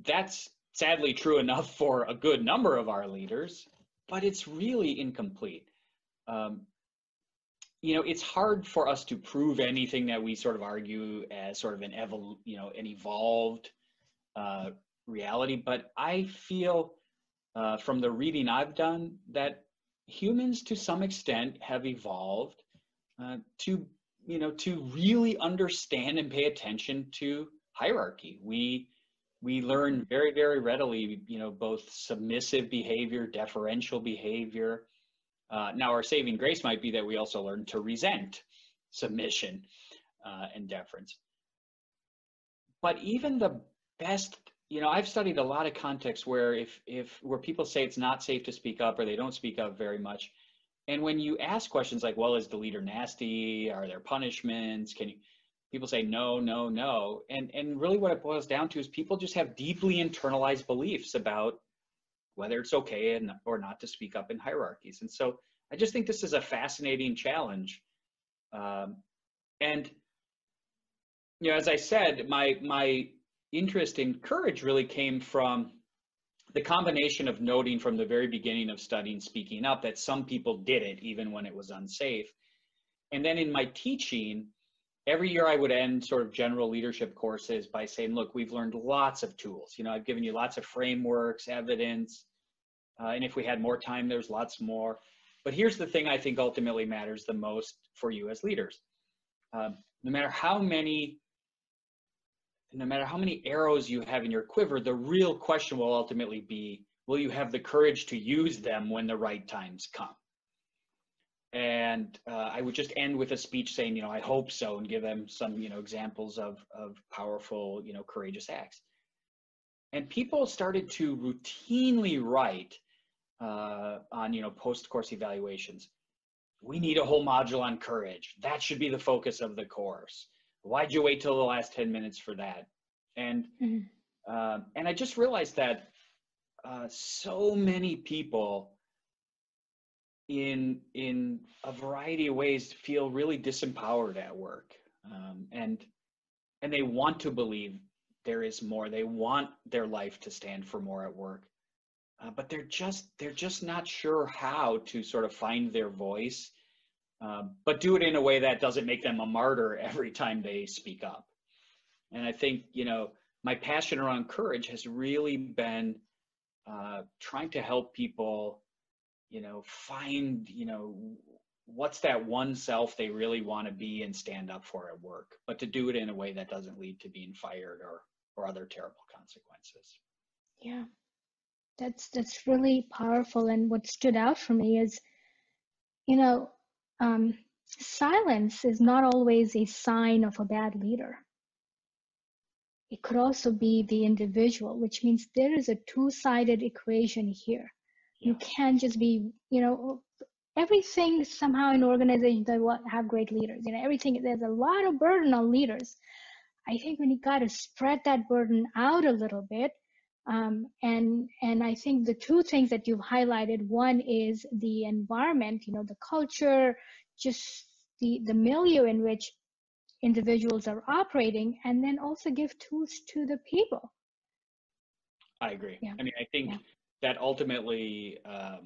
That's sadly true enough for a good number of our leaders, but it's really incomplete. It's hard for us to prove anything that we sort of argue as sort of an evolved reality, but I feel from the reading I've done that humans to some extent have evolved to really understand and pay attention to hierarchy. We learn very, very readily, both submissive behavior, deferential behavior. Now, our saving grace might be that we also learn to resent submission and deference. But even the best, I've studied a lot of contexts where where people say it's not safe to speak up or they don't speak up very much. And when you ask questions like, well, is the leader nasty? Are there punishments? People say no, no, no. And really what it boils down to is people just have deeply internalized beliefs about whether it's okay or not to speak up in hierarchies. And so I just think this is a fascinating challenge. And as I said, my interest in courage really came from the combination of noting from the very beginning of studying speaking up that some people did it even when it was unsafe. And then in my teaching, every year I would end sort of general leadership courses by saying, look, we've learned lots of tools. I've given you lots of frameworks, evidence, and if we had more time, there's lots more. But here's the thing I think ultimately matters the most for you as leaders. No matter how many arrows you have in your quiver, the real question will ultimately be, will you have the courage to use them when the right times come? And I would just end with a speech saying, I hope so, and give them some, examples of powerful, courageous acts. And people started to routinely write on, post-course evaluations. We need a whole module on courage. That should be the focus of the course. Why'd you wait till the last 10 minutes for that? And and I just realized that so many people in a variety of ways feel really disempowered at work, and they want to believe there is more. They want their life to stand for more at work, but they're just not sure how to sort of find their voice, but do it in a way that doesn't make them a martyr every time they speak up. And I think my passion around courage has really been trying to help people find what's that one self they really want to be and stand up for at work, but to do it in a way that doesn't lead to being fired or other terrible consequences. Yeah, that's really powerful. And what stood out for me is, silence is not always a sign of a bad leader. It could also be the individual, which means there is a two-sided equation here. Yeah. You can't just be, everything somehow in organizations that have great leaders, everything, there's a lot of burden on leaders. I think we got to spread that burden out a little bit. And I think the two things that you've highlighted, one is the environment, the culture, just the milieu in which individuals are operating, and then also give tools to the people. I agree. Yeah. I mean, I think that ultimately, I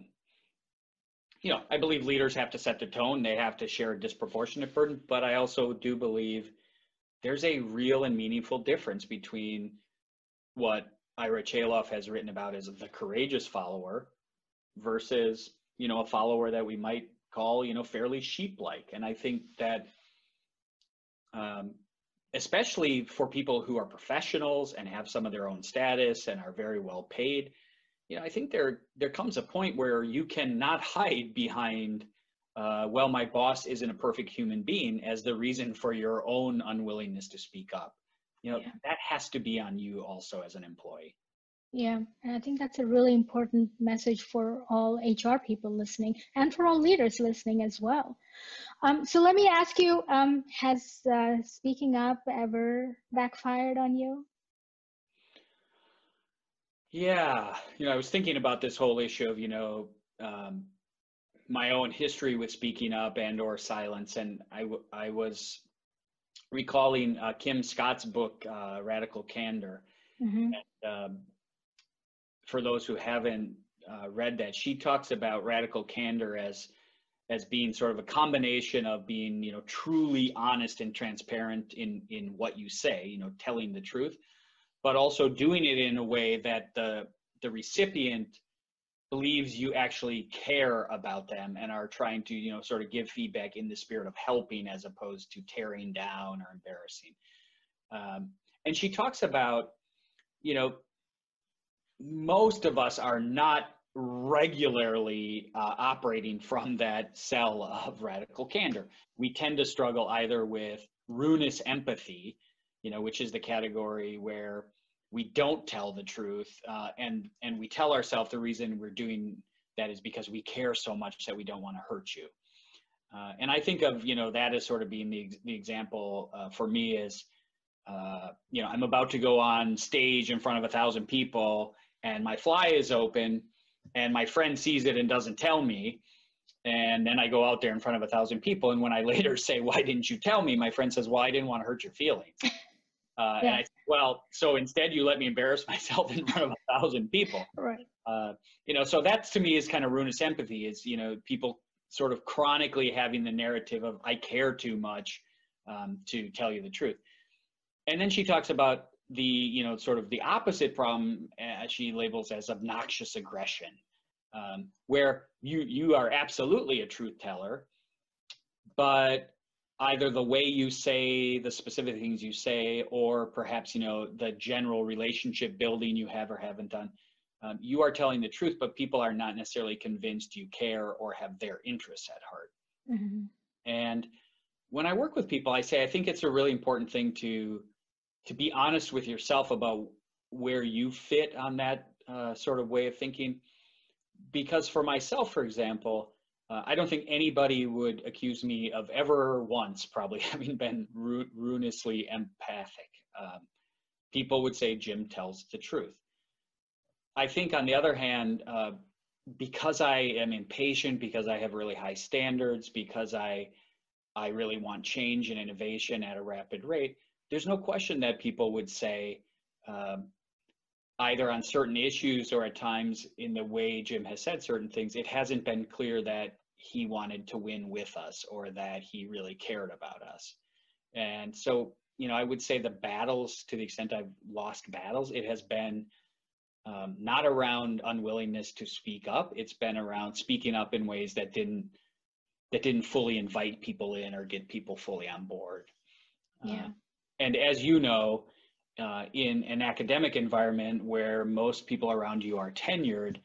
believe leaders have to set the tone. They have to share a disproportionate burden, but I also do believe there's a real and meaningful difference between what Ira Chaloff has written about as the courageous follower versus, a follower that we might call, fairly sheep-like. And I think that especially for people who are professionals and have some of their own status and are very well paid, I think there comes a point where you cannot hide behind, well, my boss isn't a perfect human being as the reason for your own unwillingness to speak up. That has to be on you also as an employee. Yeah, and I think that's a really important message for all HR people listening and for all leaders listening as well. So let me ask you, has speaking up ever backfired on you? Yeah, I was thinking about this whole issue of, um, my own history with speaking up and or silence, and I was recalling Kim Scott's book, Radical Candor. Mm-hmm. Um, for those who haven't read that, she talks about radical candor as being sort of a combination of being, truly honest and transparent in what you say, telling the truth, but also doing it in a way that the recipient believes you actually care about them and are trying to, sort of give feedback in the spirit of helping as opposed to tearing down or embarrassing. Um, and she talks about, you know, most of us are not regularly operating from that cell of radical candor. We tend to struggle either with ruinous empathy, which is the category where we don't tell the truth, and we tell ourselves the reason we're doing that is because we care so much that we don't want to hurt you. And I think of that as sort of being the example for me is I'm about to go on stage in front of 1,000 people and my fly is open and my friend sees it and doesn't tell me. And then I go out there in front of 1,000 people. And when I later say, why didn't you tell me? My friend says, well, I didn't want to hurt your feelings. And Yeah, I said, well, so instead you let me embarrass myself in front of 1,000 people. right. So that to me is kind of ruinous empathy is, people sort of chronically having the narrative of I care too much to tell you the truth. And then she talks about the, sort of the opposite problem she labels as obnoxious aggression, where you are absolutely a truth teller, but either the way you say the specific things you say, or perhaps, the general relationship building you have or haven't done, you are telling the truth, but people are not necessarily convinced you care or have their interests at heart. Mm-hmm. And when I work with people, I say, I think it's a really important thing to be honest with yourself about where you fit on that sort of way of thinking. Because for myself, for example, I don't think anybody would accuse me of ever once probably having been ruinously empathic. People would say Jim tells the truth. I think on the other hand, because I am impatient, because I have really high standards, because I really want change and innovation at a rapid rate, there's no question that people would say, either on certain issues or at times in the way Jim has said certain things, it hasn't been clear that he wanted to win with us or that he really cared about us. And so, I would say the battles, to the extent I've lost battles, it has been not around unwillingness to speak up. It's been around speaking up in ways that didn't fully invite people in or get people fully on board. Yeah. And as you know, in an academic environment where most people around you are tenured,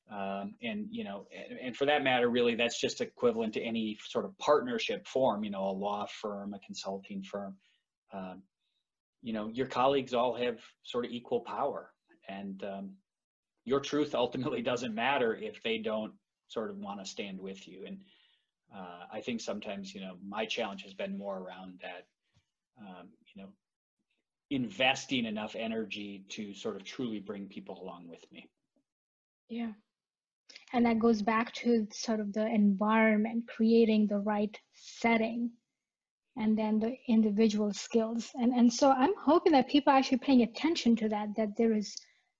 and for that matter, really, that's just equivalent to any sort of partnership form, a law firm, a consulting firm. Your colleagues all have sort of equal power, and your truth ultimately doesn't matter if they don't sort of want to stand with you. And I think sometimes, my challenge has been more around that, investing enough energy to sort of truly bring people along with me. Yeah. And that goes back to sort of the environment, creating the right setting, and then the individual skills. And so I'm hoping that people are actually paying attention to that there is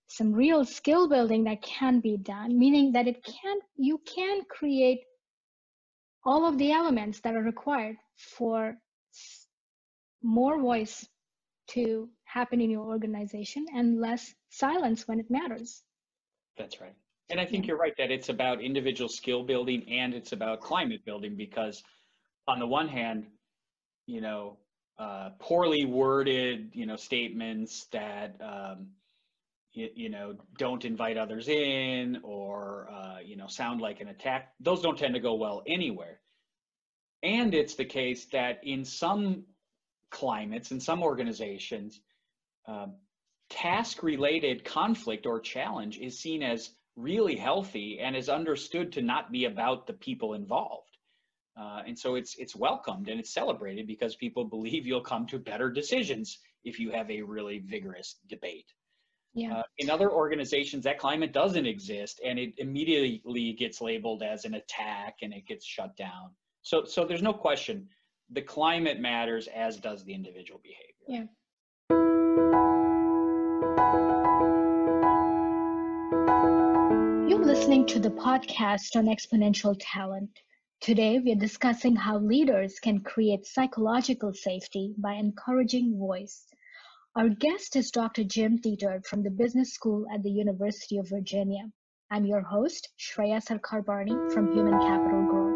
some real skill building that can be done, meaning that you can create all of the elements that are required for more voice to happen in your organization and less silence when it matters. That's right. And I think Yeah. you're right that it's about individual skill building and it's about climate building, because on the one hand, poorly worded, statements that, don't invite others in or, sound like an attack, those don't tend to go well anywhere. And it's the case that in some climates, in some organizations, task-related conflict or challenge is seen as really healthy and is understood to not be about the people involved. And so it's welcomed and it's celebrated because people believe you'll come to better decisions if you have a really vigorous debate. Yeah. In other organizations, that climate doesn't exist, and it immediately gets labeled as an attack and it gets shut down. So there's no question, the climate matters, as does the individual behavior. Yeah. You're listening to the podcast on exponential talent. Today, we're discussing how leaders can create psychological safety by encouraging voice. Our guest is Dr. Jim Detert from the Business School at the University of Virginia. I'm your host, Shreya Sarkar-Barney from Human Capital Growth.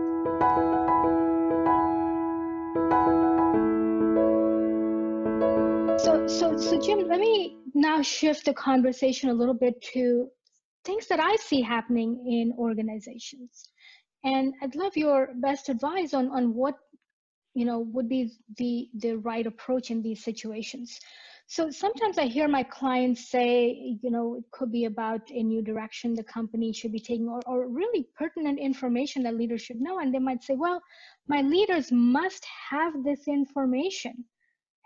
So Jim, let me now shift the conversation a little bit to things that I see happening in organizations. And I'd love your best advice on what would be the right approach in these situations. So sometimes I hear my clients say, it could be about a new direction the company should be taking, or really pertinent information that leaders should know. And they might say, well, my leaders must have this information,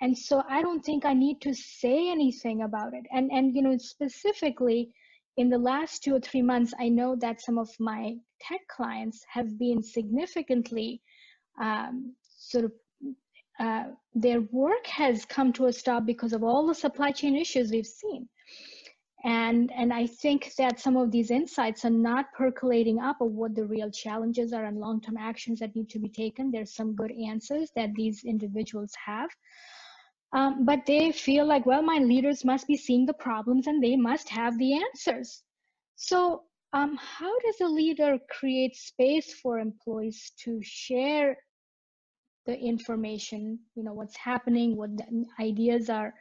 and so I don't think I need to say anything about it. And specifically in the last 2 or 3 months, I know that some of my tech clients have been significantly their work has come to a stop because of all the supply chain issues we've seen. And I think that some of these insights are not percolating up of what the real challenges are and long-term actions that need to be taken. There's some good answers that these individuals have. But they feel like, well, my leaders must be seeing the problems and they must have the answers. So how does a leader create space for employees to share the information, what's happening, what the ideas are,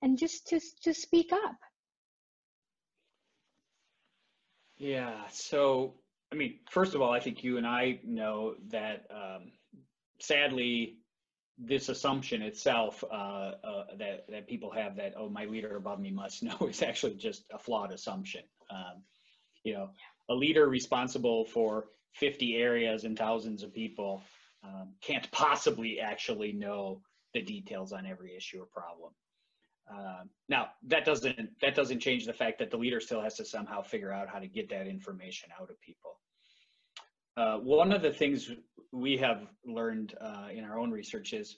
and just to speak up? Yeah, so, I mean, first of all, I think you and I know that sadly, this assumption itself that people have that, oh, my leader above me must know, is actually just a flawed assumption. A leader responsible for 50 areas and thousands of people can't possibly actually know the details on every issue or problem. Now, that doesn't change the fact that the leader still has to somehow figure out how to get that information out of people. One of the things we have learned in our own research is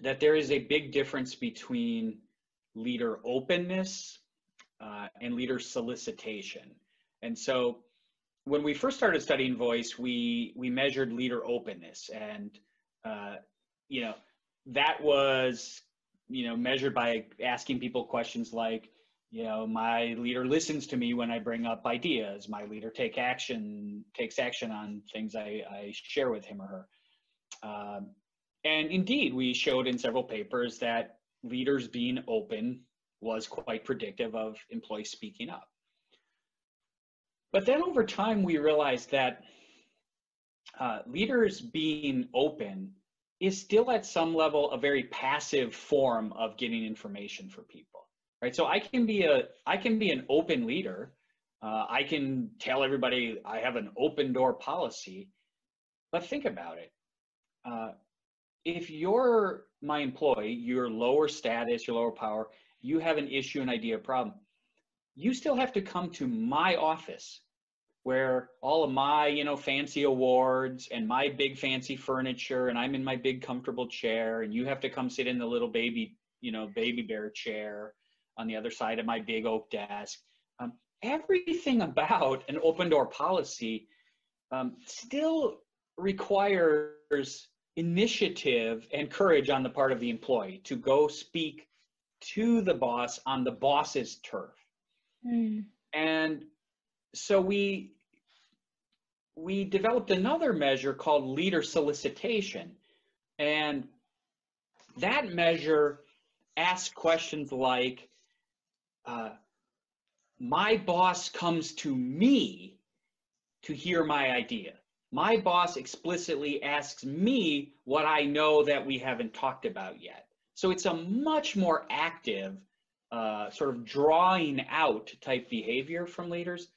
that there is a big difference between leader openness and leader solicitation. And so when we first started studying voice, we measured leader openness, and that was measured by asking people questions like, my leader listens to me when I bring up ideas. My leader takes action on things I share with him or her. And indeed, we showed in several papers that leaders being open was quite predictive of employees speaking up. But then over time, we realized that leaders being open is still at some level a very passive form of getting information for people, right? So I can be an open leader. I can tell everybody I have an open door policy, but think about it. If you're my employee, you're lower status, you're lower power, you have an issue, an idea, a problem, you still have to come to my office where all of my, fancy awards and my big fancy furniture, and I'm in my big comfortable chair, and you have to come sit in the little baby bear chair on the other side of my big oak desk. Everything about an open door policy still requires initiative and courage on the part of the employee to go speak to the boss on the boss's turf. And so we developed another measure called leader solicitation, and that measure asks questions like, my boss comes to me to hear my idea. My boss explicitly asks me what I know that we haven't talked about yet. So it's a much more active sort of drawing out type behavior from leaders.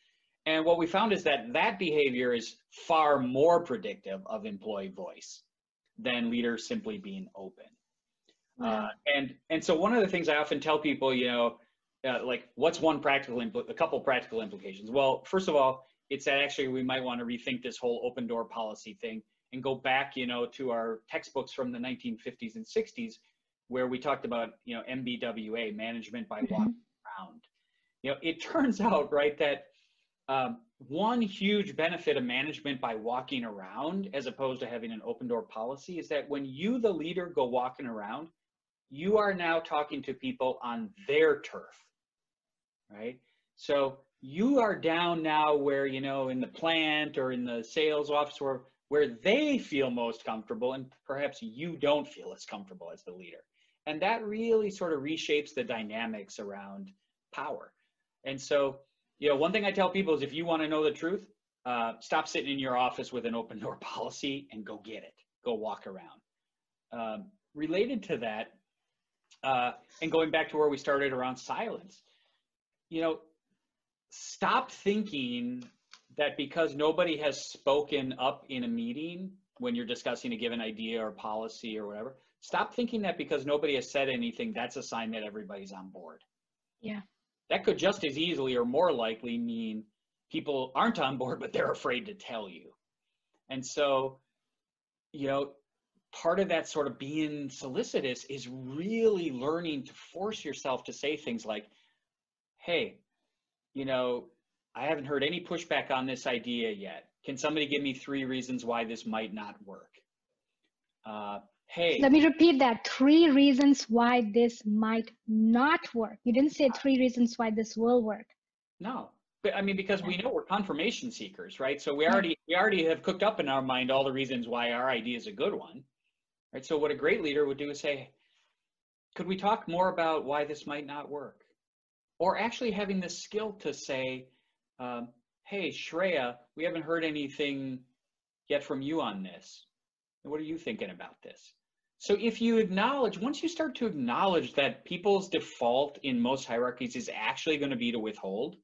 And what we found is that that behavior is far more predictive of employee voice than leaders simply being open. Wow. And so one of the things I often tell people, like what's a couple practical implications? Well, first of all, it's that actually we might want to rethink this whole open door policy thing and go back, to our textbooks from the 1950s and 60s, where we talked about, MBWA, management by walking around. It turns out, right, that one huge benefit of management by walking around, as opposed to having an open door policy, is that when you, the leader, go walking around, you are now talking to people on their turf, right? So you are down now where, in the plant or in the sales office where they feel most comfortable, and perhaps you don't feel as comfortable as the leader. And that really sort of reshapes the dynamics around power. And so, one thing I tell people is if you want to know the truth, stop sitting in your office with an open door policy and go get it. Go walk around. Related to that, and going back to where we started around silence, stop thinking that because nobody has spoken up in a meeting when you're discussing a given idea or policy or whatever, stop thinking that because nobody has said anything, that's a sign that everybody's on board. Yeah. That could just as easily or more likely mean people aren't on board, but they're afraid to tell you. And so, part of that sort of being solicitous is really learning to force yourself to say things like, hey, I haven't heard any pushback on this idea yet. Can somebody give me 3 reasons why this might not work? Hey. Let me repeat that. 3 reasons why this might not work. You didn't say 3 reasons why this will work. No, but I mean, because we know we're confirmation seekers, right? So we already have cooked up in our mind all the reasons why our idea is a good one, right? So what a great leader would do is say, could we talk more about why this might not work? Or actually having the skill to say, hey, Shreya, we haven't heard anything yet from you on this. What are you thinking about this? So if you acknowledge, once you start to acknowledge that people's default in most hierarchies is actually going to be to withhold,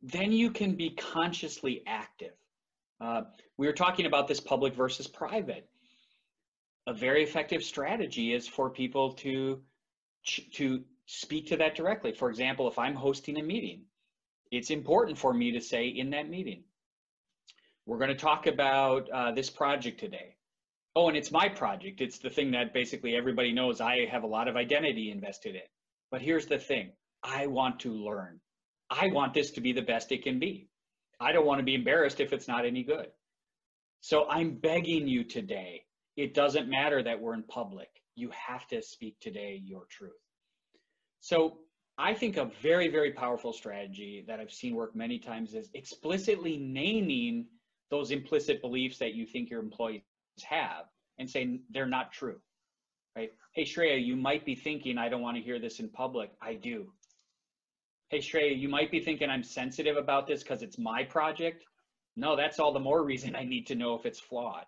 then you can be consciously active. We were talking about this public versus private. A very effective strategy is for people to speak to that directly. For example, if I'm hosting a meeting, it's important for me to say in that meeting, we're going to talk about this project today. Oh, and it's my project. It's the thing that basically everybody knows I have a lot of identity invested in. But here's the thing. I want to learn. I want this to be the best it can be. I don't want to be embarrassed if it's not any good. So I'm begging you today. It doesn't matter that we're in public. You have to speak today your truth. So I think a very, very powerful strategy that I've seen work many times is explicitly naming those implicit beliefs that you think your employees have and saying they're not true, right? Hey, Shreya, you might be thinking, I don't want to hear this in public. I do. Hey, Shreya, you might be thinking I'm sensitive about this because it's my project. No, that's all the more reason I need to know if it's flawed.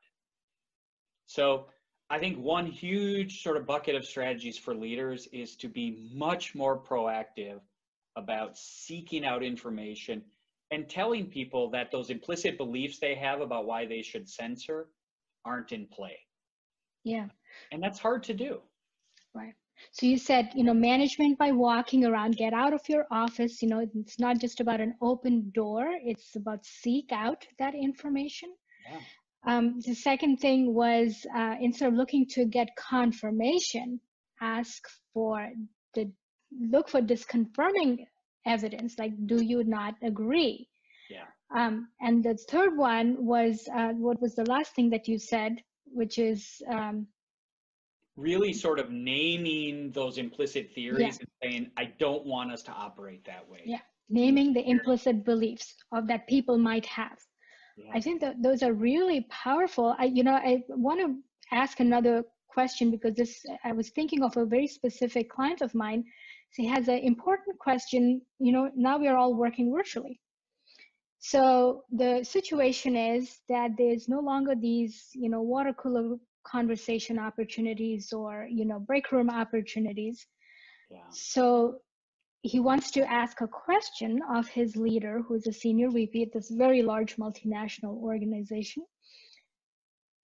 So I think one huge sort of bucket of strategies for leaders is to be much more proactive about seeking out information and telling people that those implicit beliefs they have about why they should censor aren't in play. Yeah. And that's hard to do. Right. So you said, management by walking around, get out of your office. It's not just about an open door. It's about seek out that information. Yeah. The second thing was instead of looking to get confirmation, look for disconfirming evidence, like, do you not agree? Yeah. And the third one was, what was the last thing that you said, which is really sort of naming those implicit theories and saying, I don't want us to operate that way. Yeah, naming the implicit beliefs that people might have. Yeah. I think that those are really powerful. I want to ask another question because I was thinking of a very specific client of mine. She has an important question. Now we are all working virtually. So the situation is that there's no longer these, water cooler conversation opportunities or, break room opportunities. Yeah. So he wants to ask a question of his leader, who is a senior VP at this very large multinational organization.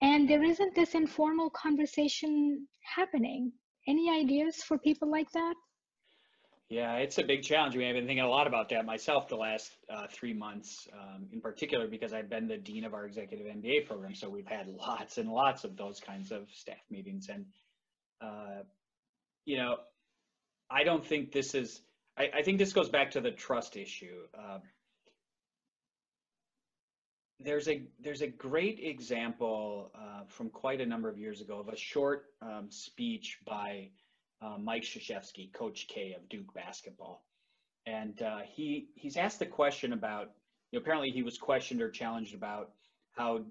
And there isn't this informal conversation happening. Any ideas for people like that? Yeah, it's a big challenge. I mean, I've been thinking a lot about that myself the last 3 months, in particular, because I've been the dean of our executive MBA program. So we've had lots and lots of those kinds of staff meetings. And, uh, you know, I don't think this is, I think this goes back to the trust issue. There's a great example from quite a number of years ago of a short speech by Mike Krzyzewski, Coach K of Duke basketball. And he's asked the question about, apparently he was questioned or challenged about how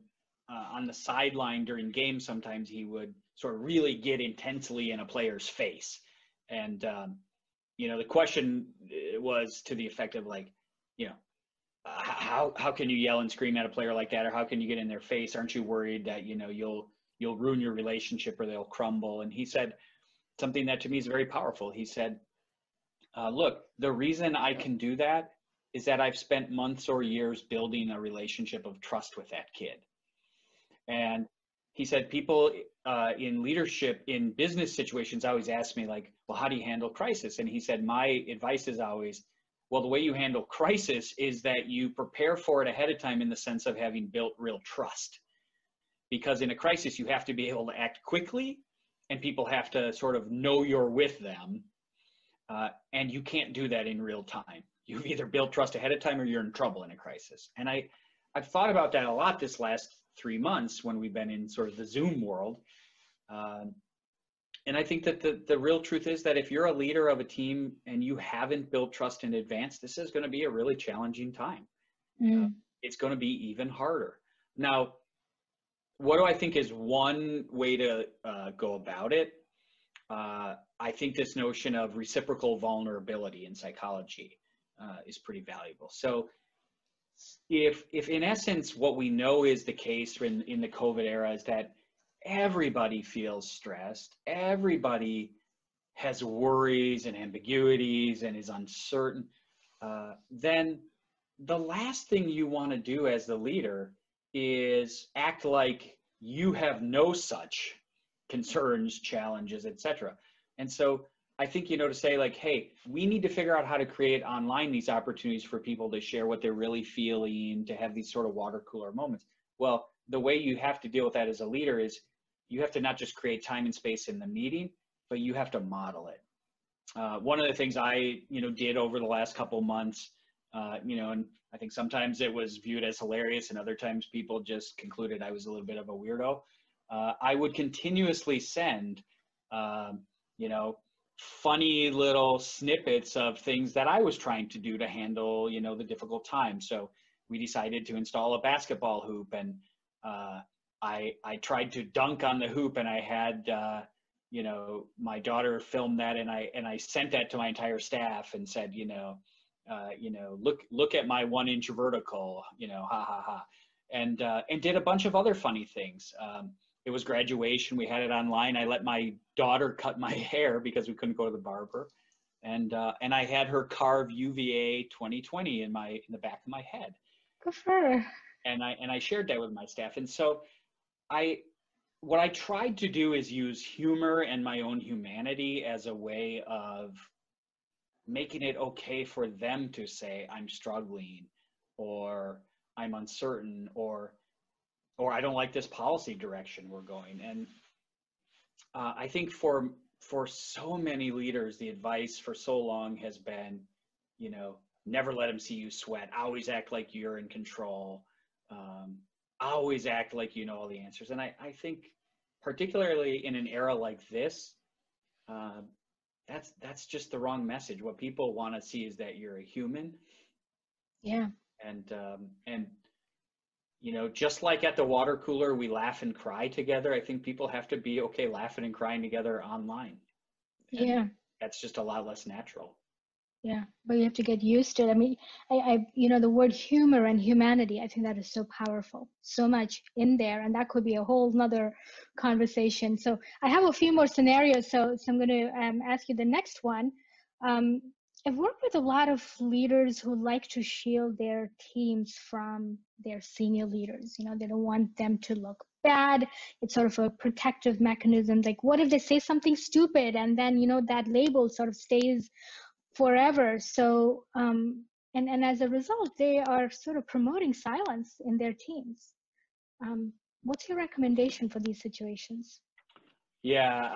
on the sideline during games, sometimes he would sort of really get intensely in a player's face. And, the question was to the effect of like, how can you yell and scream at a player like that? Or how can you get in their face? Aren't you worried that, you'll ruin your relationship or they'll crumble? And he said something that to me is very powerful. He said, look, the reason I can do that is that I've spent months or years building a relationship of trust with that kid. And he said, people in leadership, in business situations, always ask me like, well, how do you handle crisis? And he said, my advice is always, well, the way you handle crisis is that you prepare for it ahead of time in the sense of having built real trust. Because in a crisis, you have to be able to act quickly and people have to sort of know you're with them. And you can't do that in real time. You've either built trust ahead of time or you're in trouble in a crisis. And I've thought about that a lot this last 3 months when we've been in sort of the Zoom world. And I think that the real truth is that if you're a leader of a team and you haven't built trust in advance, this is going to be a really challenging time. It's going to be even harder. Now, what do I think is one way to go about it? I think this notion of reciprocal vulnerability in psychology is pretty valuable. So if in essence what we know is the case in the COVID era is that everybody feels stressed, everybody has worries and ambiguities and is uncertain, then the last thing you want to do as the leader is act like you have no such concerns, challenges, etc. And so I think, to say like, hey, we need to figure out how to create online these opportunities for people to share what they're really feeling, to have these sort of water cooler moments. Well, the way you have to deal with that as a leader is you have to not just create time and space in the meeting, but you have to model it. One of the things I, did over the last couple months, and I think sometimes it was viewed as hilarious and other times people just concluded I was a little bit of a weirdo. I would continuously send, funny little snippets of things that I was trying to do to handle, the difficult time. So we decided to install a basketball hoop, and I tried to dunk on the hoop, and I had, my daughter filmed that, and I sent that to my entire staff and said, look at my 1-inch vertical, ha ha ha, and did a bunch of other funny things. It was graduation. We had it online. I let my daughter cut my hair because we couldn't go to the barber, and I had her carve UVA 2020 in the back of my head. Good for her. And I shared that with my staff. And so what I tried to do is use humor and my own humanity as a way of making it okay for them to say I'm struggling, or I'm uncertain, or I don't like this policy direction we're going. And I think for so many leaders, the advice for so long has been, never let them see you sweat. Always act like you're in control. Always act like you know all the answers. And I think particularly in an era like this, that's just the wrong message. What people want to see is that you're a human. Yeah. And just like at the water cooler, we laugh and cry together. I think people have to be okay laughing and crying together online. And yeah. That's just a lot less natural. Yeah, but you have to get used to it. I mean, the word humor and humanity, I think that is so powerful, so much in there, and that could be a whole nother conversation. So I have a few more scenarios, so I'm going to ask you the next one. Um, I've worked with a lot of leaders who like to shield their teams from their senior leaders. They don't want them to look bad. It's sort of a protective mechanism. Like, what if they say something stupid and then, that label sort of stays forever? So, and as a result, they are sort of promoting silence in their teams. What's your recommendation for these situations? Yeah,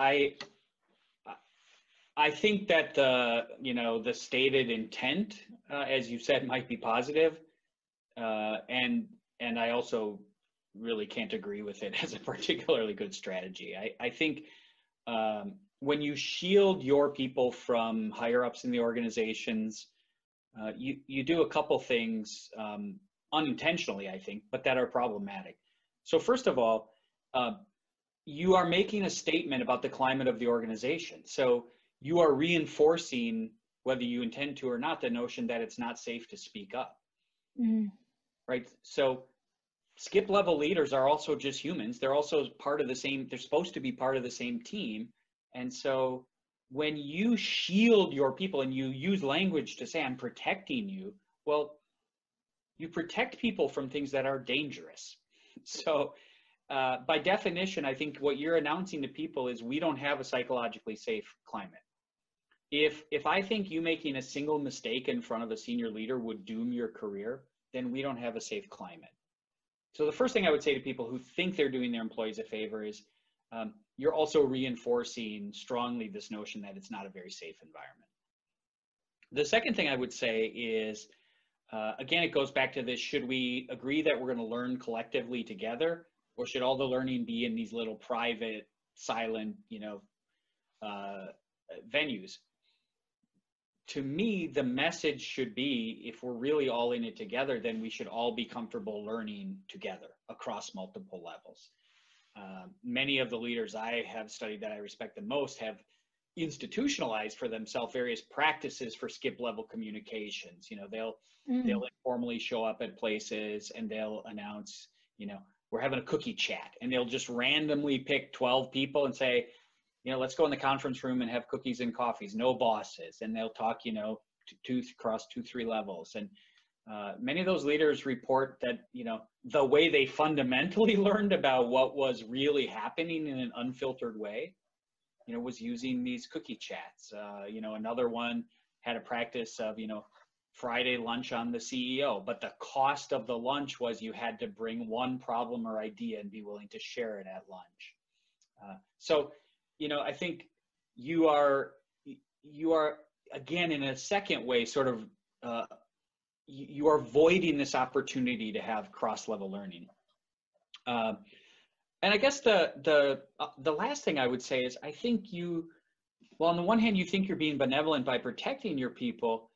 I think that the stated intent, as you said, might be positive, and I also really can't agree with it as a particularly good strategy. I think when you shield your people from higher ups in the organizations, you do a couple things unintentionally, I think, but that are problematic. So first of all, you are making a statement about the climate of the organization. So you are reinforcing, whether you intend to or not, the notion that it's not safe to speak up. Right? So skip level leaders are also just humans. They're also part of the same, they're supposed to be part of the same team. And so when you shield your people and you use language to say, I'm protecting you, well, you protect people from things that are dangerous. So by definition, I think what you're announcing to people is we don't have a psychologically safe climate. If I think you making a single mistake in front of a senior leader would doom your career, then we don't have a safe climate. So the first thing I would say to people who think they're doing their employees a favor is you're also reinforcing strongly this notion that it's not a very safe environment. The second thing I would say is, again, it goes back to this, should we agree that we're going to learn collectively together, or should all the learning be in these little private, silent, venues? To me, the message should be, if we're really all in it together, then we should all be comfortable learning together across multiple levels. Many of the leaders I have studied that I respect the most have institutionalized for themselves various practices for skip level communications. They'll informally show up at places and they'll announce, we're having a cookie chat, and they'll just randomly pick 12 people and say, let's go in the conference room and have cookies and coffees, no bosses. And they'll talk, across 2-3 levels. And many of those leaders report that, the way they fundamentally learned about what was really happening in an unfiltered way, was using these cookie chats. Another one had a practice of, Friday lunch on the CEO, but the cost of the lunch was you had to bring one problem or idea and be willing to share it at lunch. So I think you are again, in a second way, sort of, you are voiding this opportunity to have cross-level learning. And I guess the last thing I would say is, I think on the one hand, you think you're being benevolent by protecting your people.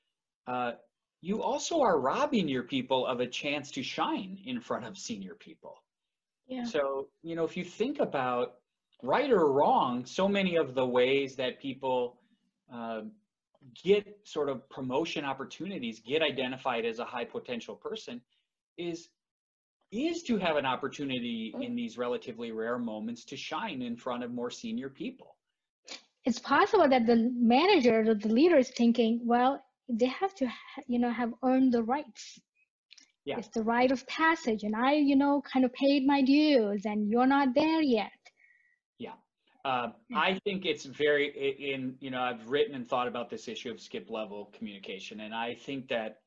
You also are robbing your people of a chance to shine in front of senior people. Yeah. So, if you think about, right or wrong, so many of the ways that people get sort of promotion opportunities, get identified as a high potential person, is to have an opportunity in these relatively rare moments to shine in front of more senior people. It's possible that the manager or the leader is thinking, well, they have to, have earned the rights. Yeah. It's the rite of passage, and I, kind of paid my dues, and you're not there yet. Yeah. I think it's I've written and thought about this issue of skip level communication, and I think that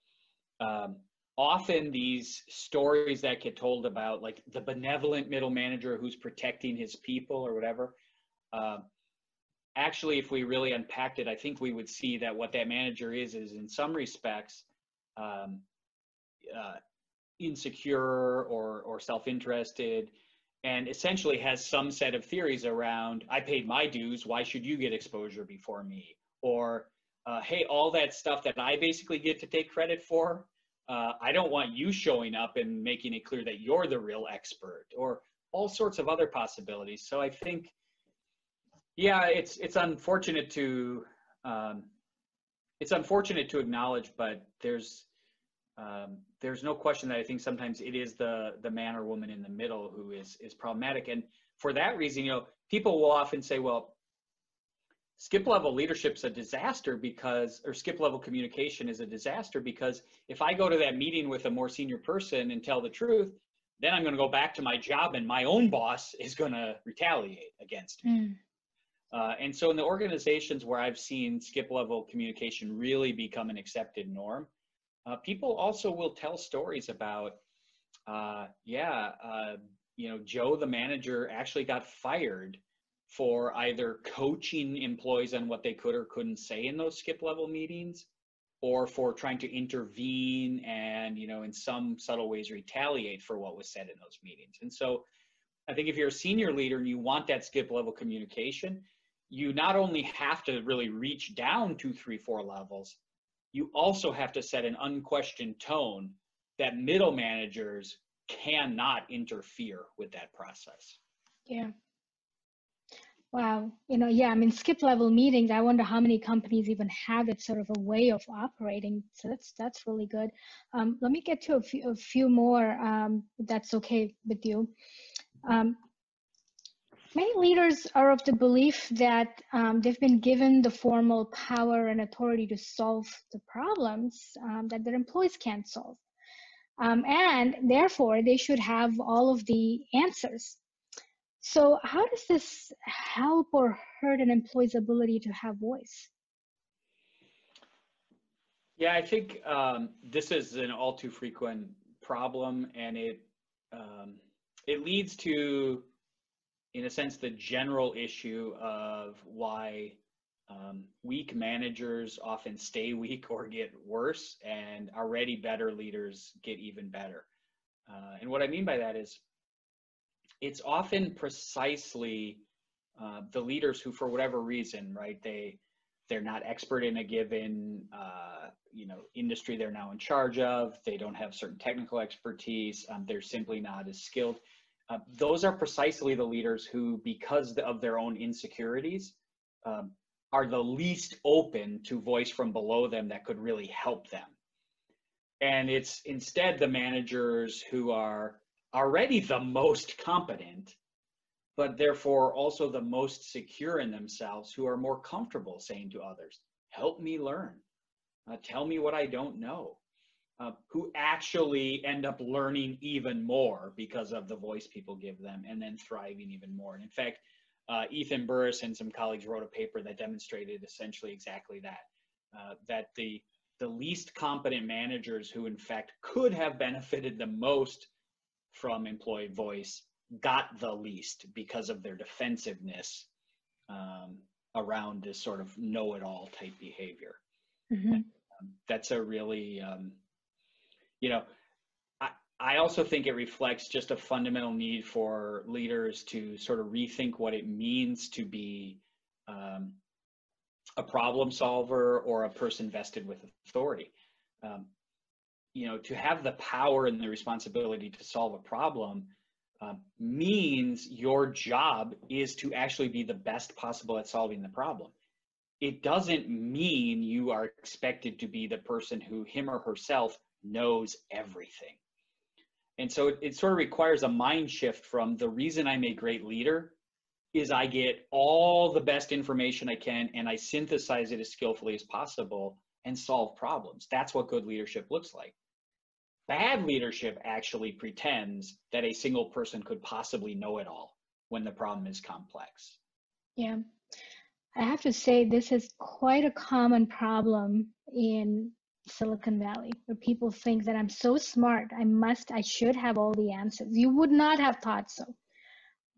often these stories that get told about, like, the benevolent middle manager who's protecting his people or whatever, actually, if we really unpacked it, I think we would see that what that manager is in some respects insecure or self-interested, and essentially has some set of theories around, I paid my dues, why should you get exposure before me? Or, hey, all that stuff that I basically get to take credit for, I don't want you showing up and making it clear that you're the real expert, or all sorts of other possibilities. So I think, yeah, it's unfortunate to acknowledge, but there's no question that I think sometimes it is the man or woman in the middle who is problematic. And for that reason, people will often say, well, skip level leadership's a disaster because, or skip level communication is a disaster because if I go to that meeting with a more senior person and tell the truth, then I'm going to go back to my job and my own boss is going to retaliate against me. And so in the organizations where I've seen skip level communication really become an accepted norm, people also will tell stories about, Joe, the manager, actually got fired for either coaching employees on what they could or couldn't say in those skip level meetings, or for trying to intervene and, in some subtle ways retaliate for what was said in those meetings. And so I think if you're a senior leader and you want that skip level communication, you not only have to really reach down 2, 3, 4 levels, you also have to set an unquestioned tone that middle managers cannot interfere with that process. Yeah. Wow. I mean, skip level meetings, I wonder how many companies even have it sort of a way of operating. So that's really good. Let me get to a few more, if that's okay with you. Many leaders are of the belief that they've been given the formal power and authority to solve the problems that their employees can't solve. And therefore, they should have all of the answers. So how does this help or hurt an employee's ability to have voice? Yeah, I think this is an all too frequent problem, and it leads to, in a sense, the general issue of why weak managers often stay weak or get worse, and already better leaders get even better. And what I mean by that is, it's often precisely the leaders who, for whatever reason, right, they're not expert in a given industry they're now in charge of. They don't have certain technical expertise. They're simply not as skilled. Those are precisely the leaders who, because of their own insecurities, are the least open to voice from below them that could really help them. And it's instead the managers who are already the most competent, but therefore also the most secure in themselves, who are more comfortable saying to others, help me learn, tell me what I don't know, who actually end up learning even more because of the voice people give them, and then thriving even more. And in fact, Ethan Burris and some colleagues wrote a paper that demonstrated essentially exactly that, that the least competent managers who in fact could have benefited the most from employee voice got the least because of their defensiveness around this sort of know-it-all type behavior. Mm-hmm. That's a really, I also think it reflects just a fundamental need for leaders to sort of rethink what it means to be a problem solver or a person vested with authority. To have the power and the responsibility to solve a problem means your job is to actually be the best possible at solving the problem. It doesn't mean you are expected to be the person who, him or herself, knows everything. And so it sort of requires a mind shift from, the reason I'm a great leader is I get all the best information I can and I synthesize it as skillfully as possible and solve problems. That's what good leadership looks like. Bad leadership actually pretends that a single person could possibly know it all when the problem is complex. Yeah, I have to say this is quite a common problem in Silicon Valley, where people think that I'm so smart, I should have all the answers. You would not have thought so.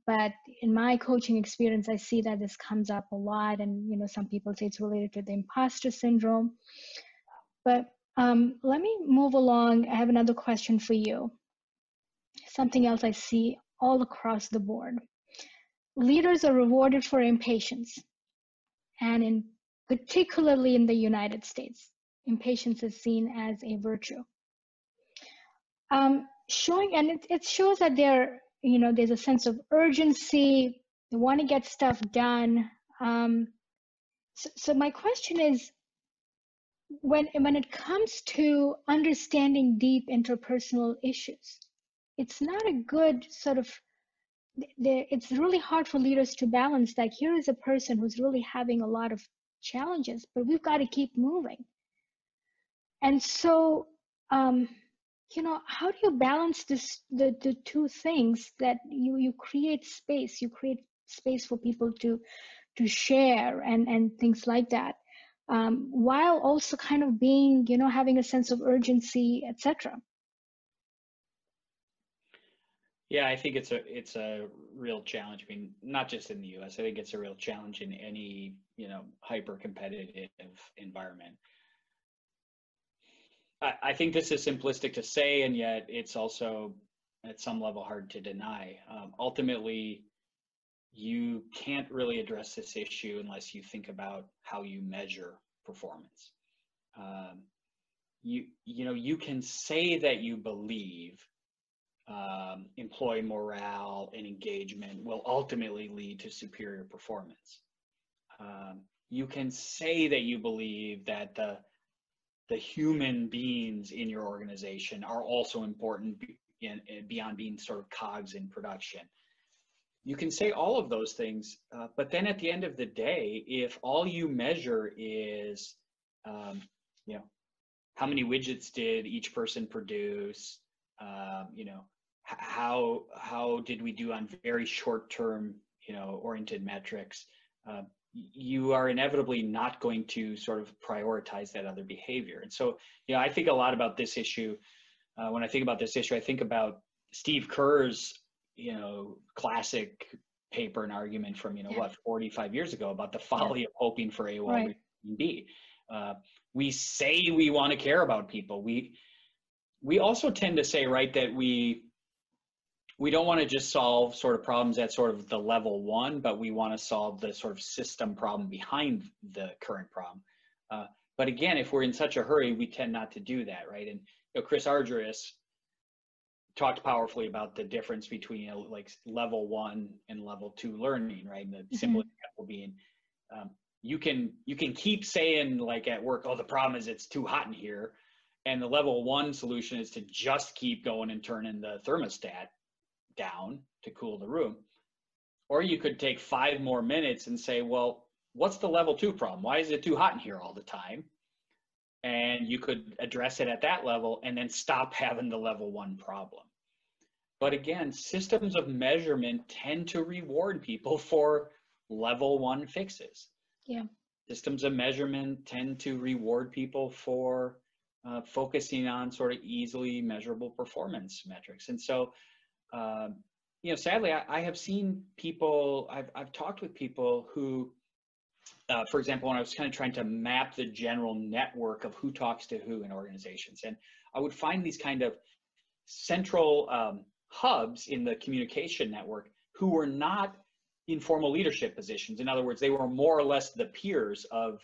But in my coaching experience, I see that this comes up a lot, and some people say it's related to the imposter syndrome. But let me move along. I have another question for you. Something else I see all across the board. Leaders are rewarded for impatience, and particularly in the United States, impatience is seen as a virtue. It shows that there's a sense of urgency. They want to get stuff done. So my question is, when it comes to understanding deep interpersonal issues, it's not a good sort of it's really hard for leaders to balance. Like, here is a person who's really having a lot of challenges, but we've got to keep moving. And so, how do you balance the two things, that you create space for people to share and things like that, while also kind of being, having a sense of urgency, etc. Yeah, I think it's a real challenge. I mean, not just in the U.S. I think it's a real challenge in any, hyper competitive environment. I think this is simplistic to say, and yet it's also at some level hard to deny. Ultimately, you can't really address this issue unless you think about how you measure performance. You can say that you believe employee morale and engagement will ultimately lead to superior performance. You can say that you believe that the human beings in your organization are also important beyond being sort of cogs in production. You can say all of those things, but then at the end of the day, if all you measure is, how many widgets did each person produce, how did we do on very short-term, oriented metrics, you are inevitably not going to sort of prioritize that other behavior. And so, I think a lot about this issue. When I think about this issue, I think about Steve Kerr's, classic paper and argument from, 45 years ago about the folly of hoping for A while Right. receiving B. We say we want to care about people. We also tend to say, right, that we don't want to just solve sort of problems at sort of the level one, but we want to solve the sort of system problem behind the current problem. But again, if we're in such a hurry, we tend not to do that, right? And Chris Argyris talked powerfully about the difference between like level one and level two learning, right? And the simple example being, you can keep saying, like at work, oh, the problem is it's too hot in here, and the level one solution is to just keep going and turning the thermostat down to cool the room. Or you could take 5 more minutes and say, well, what's the level two problem? Why is it too hot in here all the time? And you could address it at that level and then stop having the level one problem. But again, systems of measurement tend to reward people for level one fixes. Yeah. Systems of measurement tend to reward people for focusing on sort of easily measurable performance metrics. And so, sadly, I have seen people, I've talked with people who, for example, when I was kind of trying to map the general network of who talks to who in organizations, and I would find these kind of central hubs in the communication network who were not in formal leadership positions. In other words, they were more or less the peers of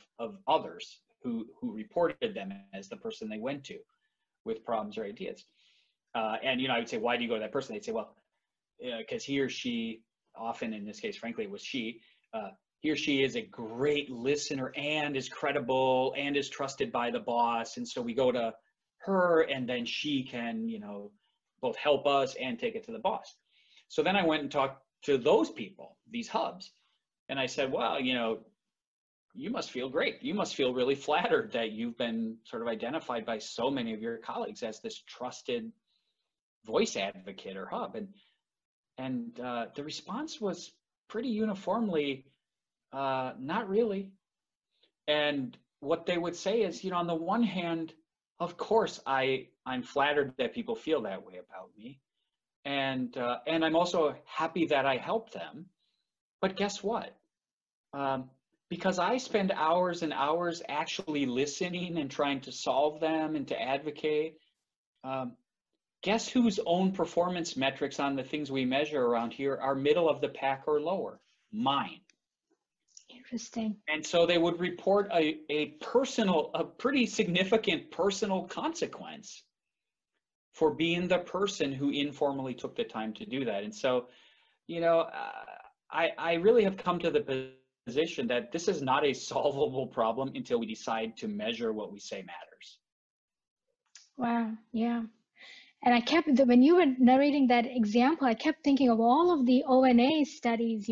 others who reported them as the person they went to with problems or ideas. And, I would say, why do you go to that person? They'd say, well, because he or she, often in this case, frankly, it was she, he or she is a great listener and is credible and is trusted by the boss. And so we go to her, and then she can, both help us and take it to the boss. So then I went and talked to those people, these hubs. And I said, well, you must feel great. You must feel really flattered that you've been sort of identified by so many of your colleagues as this trusted voice advocate or hub. And the response was pretty uniformly, not really. And what they would say is, on the one hand, of course, I'm flattered that people feel that way about me. And I'm also happy that I help them. But guess what? Because I spend hours and hours actually listening and trying to solve them and to advocate, guess whose own performance metrics on the things we measure around here are middle of the pack or lower? Mine. Interesting. And so they would report a pretty significant personal consequence for being the person who informally took the time to do that. And so, I really have come to the position that this is not a solvable problem until we decide to measure what we say matters. Wow. Yeah. And I kept, when you were narrating that example, I kept thinking of all of the ONA studies,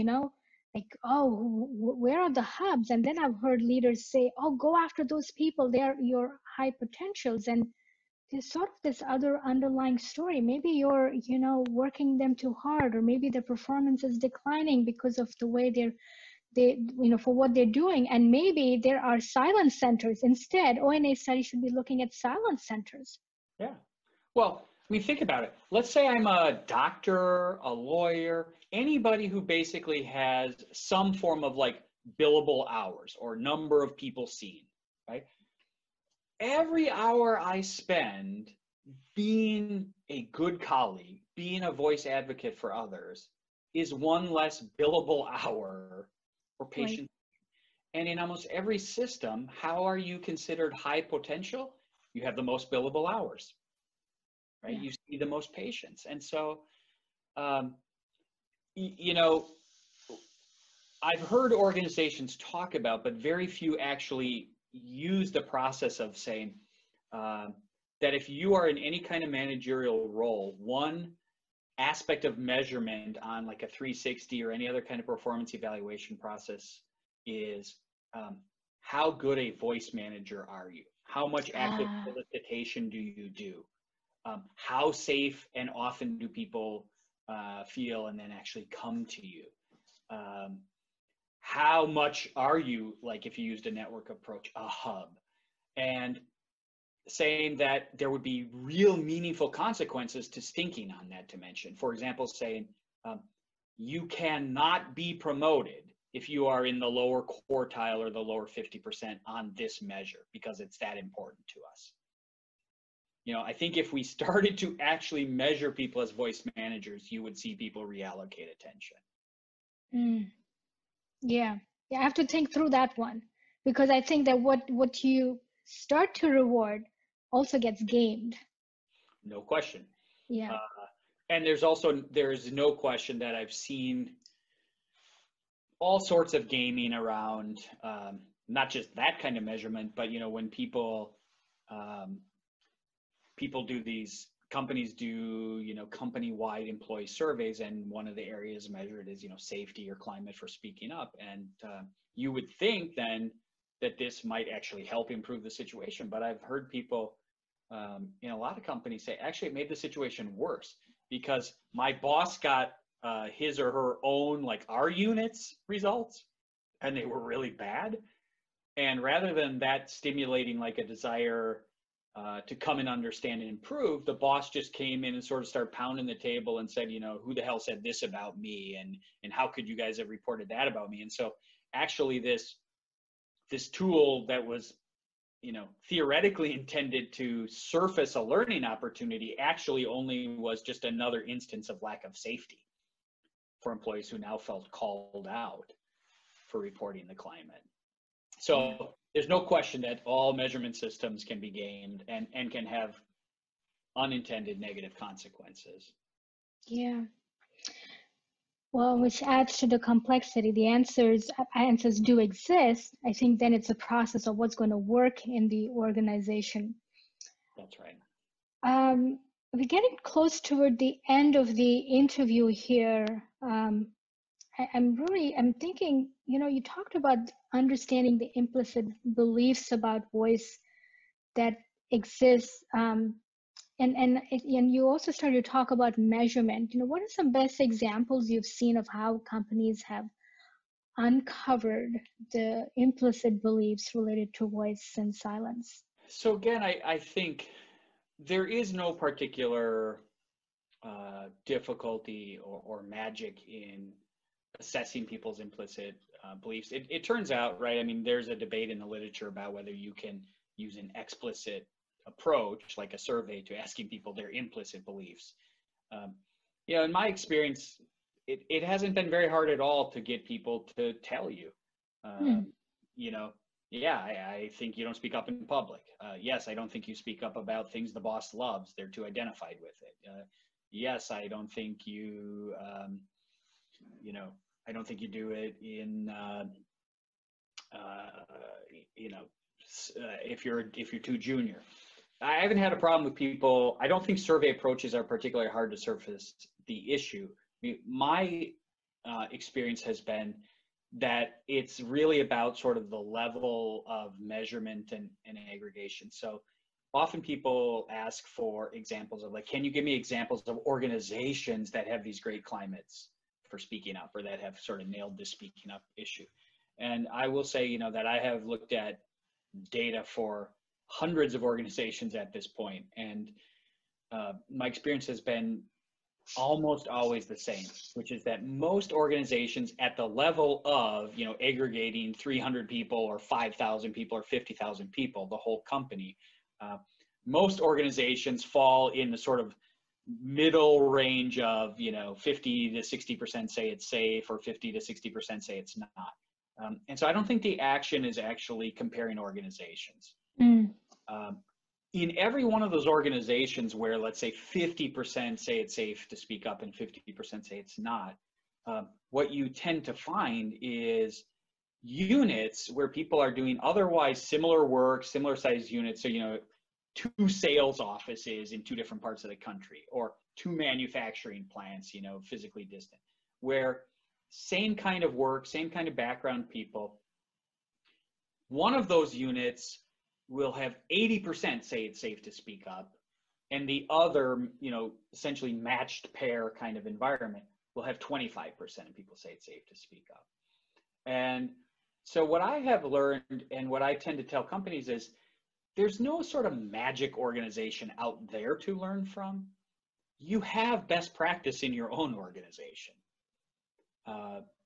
like, oh, where are the hubs? And then I've heard leaders say, oh, go after those people. They're your high potentials. And there's sort of this other underlying story. Maybe you're, working them too hard, or maybe their performance is declining because of the way for what they're doing. And maybe there are silence centers. Instead, ONA studies should be looking at silence centers. Yeah. Well, I mean, think about it. Let's say I'm a doctor, a lawyer, anybody who basically has some form of like billable hours or number of people seen, right? Every hour I spend being a good colleague, being a voice advocate for others is one less billable hour for patients. Right. And in almost every system, how are you considered high potential? You have the most billable hours, right? Yeah. You see the most patients. And so, I've heard organizations talk about, but very few actually use the process of saying that if you are in any kind of managerial role, one aspect of measurement on like a 360 or any other kind of performance evaluation process is how good a voice manager are you? How much active solicitation do you do? How safe and often do people feel and then actually come to you? How much are you, like if you used a network approach, a hub? And saying that there would be real meaningful consequences to stinking on that dimension. For example, saying you cannot be promoted if you are in the lower quartile or the lower 50% on this measure because it's that important to us. I think if we started to actually measure people as voice managers, you would see people reallocate attention. Yeah, I have to think through that one, because I think that what you start to reward also gets gamed. No question. Yeah. And there's no question that I've seen all sorts of gaming around, not just that kind of measurement, but when people companies do company-wide employee surveys, and one of the areas measured is safety or climate for speaking up, and you would think then that this might actually help improve the situation, but I've heard people in a lot of companies say actually it made the situation worse because my boss got his or her own like our units results and they were really bad, and rather than that stimulating like a desire to come and understand and improve, the boss just came in and sort of started pounding the table and said, who the hell said this about me, and how could you guys have reported that about me? And so actually this tool that was theoretically intended to surface a learning opportunity actually only was just another instance of lack of safety for employees who now felt called out for reporting the climate. So there's no question that all measurement systems can be gamed and can have unintended negative consequences. Yeah. Well, which adds to the complexity. The answers do exist. I think then it's a process of what's going to work in the organization. That's right. We're getting close toward the end of the interview here. I'm thinking, you talked about understanding the implicit beliefs about voice that exists. And you also started to talk about measurement. What are some best examples you've seen of how companies have uncovered the implicit beliefs related to voice and silence? So again, I think there is no particular difficulty or magic in assessing people's implicit beliefs. It turns out, right, I mean, there's a debate in the literature about whether you can use an explicit approach, like a survey, to asking people their implicit beliefs. In my experience, it hasn't been very hard at all to get people to tell you, yeah, I think you don't speak up in public. Yes, I don't think you speak up about things the boss loves. They're too identified with it. Yes, I don't think you, I don't think you do it in, if you're too junior. I haven't had a problem with people. I don't think survey approaches are particularly hard to surface the issue. I mean, my experience has been that it's really about sort of the level of measurement and aggregation. So often people ask for examples of, like, can you give me examples of organizations that have these great climates for speaking up, or that have sort of nailed this speaking up issue? And I will say, you know, that I have looked at data for hundreds of organizations at this point, and my experience has been almost always the same, which is that most organizations at the level of, you know, aggregating 300 people or 5,000 people or 50,000 people, the whole company, most organizations fall in the sort of middle range of, you know, 50 to 60% say it's safe, or 50 to 60% say it's not. And so I don't think the action is actually comparing organizations. In every one of those organizations where, let's say, 50% say it's safe to speak up and 50% say it's not, what you tend to find is units where people are doing otherwise similar work, similar size units. So, you know, 2 sales offices in 2 different parts of the country, or 2 manufacturing plants, you know, physically distant, where same kind of work, same kind of background people. One of those units will have 80% say it's safe to speak up, and the other, you know, essentially matched pair kind of environment will have 25% of people say it's safe to speak up. And so what I have learned, and what I tend to tell companies, is there's no sort of magic organization out there to learn from. You have best practice in your own organization.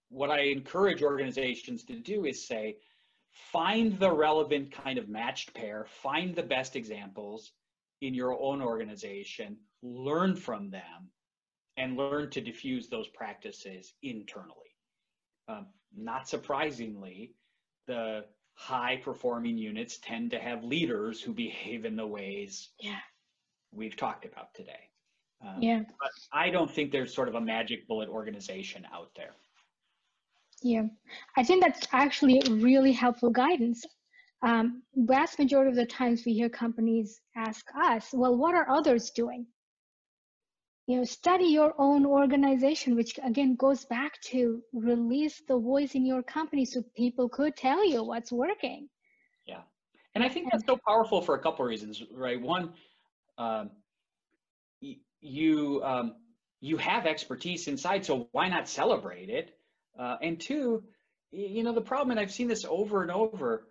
What I encourage organizations to do is say, find the relevant kind of matched pair, find the best examples in your own organization, learn from them, and learn to diffuse those practices internally. Not surprisingly, the high-performing units tend to have leaders who behave in the ways we've talked about today. But I don't think there's sort of a magic bullet organization out there. Yeah, I think that's actually really helpful guidance. Vast majority of the times we hear companies ask us, well, what are others doing? You know, study your own organization, which again goes back to release the voice in your company so people could tell you what's working. Yeah, and I think that's so powerful for a couple of reasons, right? One, you have expertise inside, so why not celebrate it? And 2, you know, the problem, and I've seen this over and over,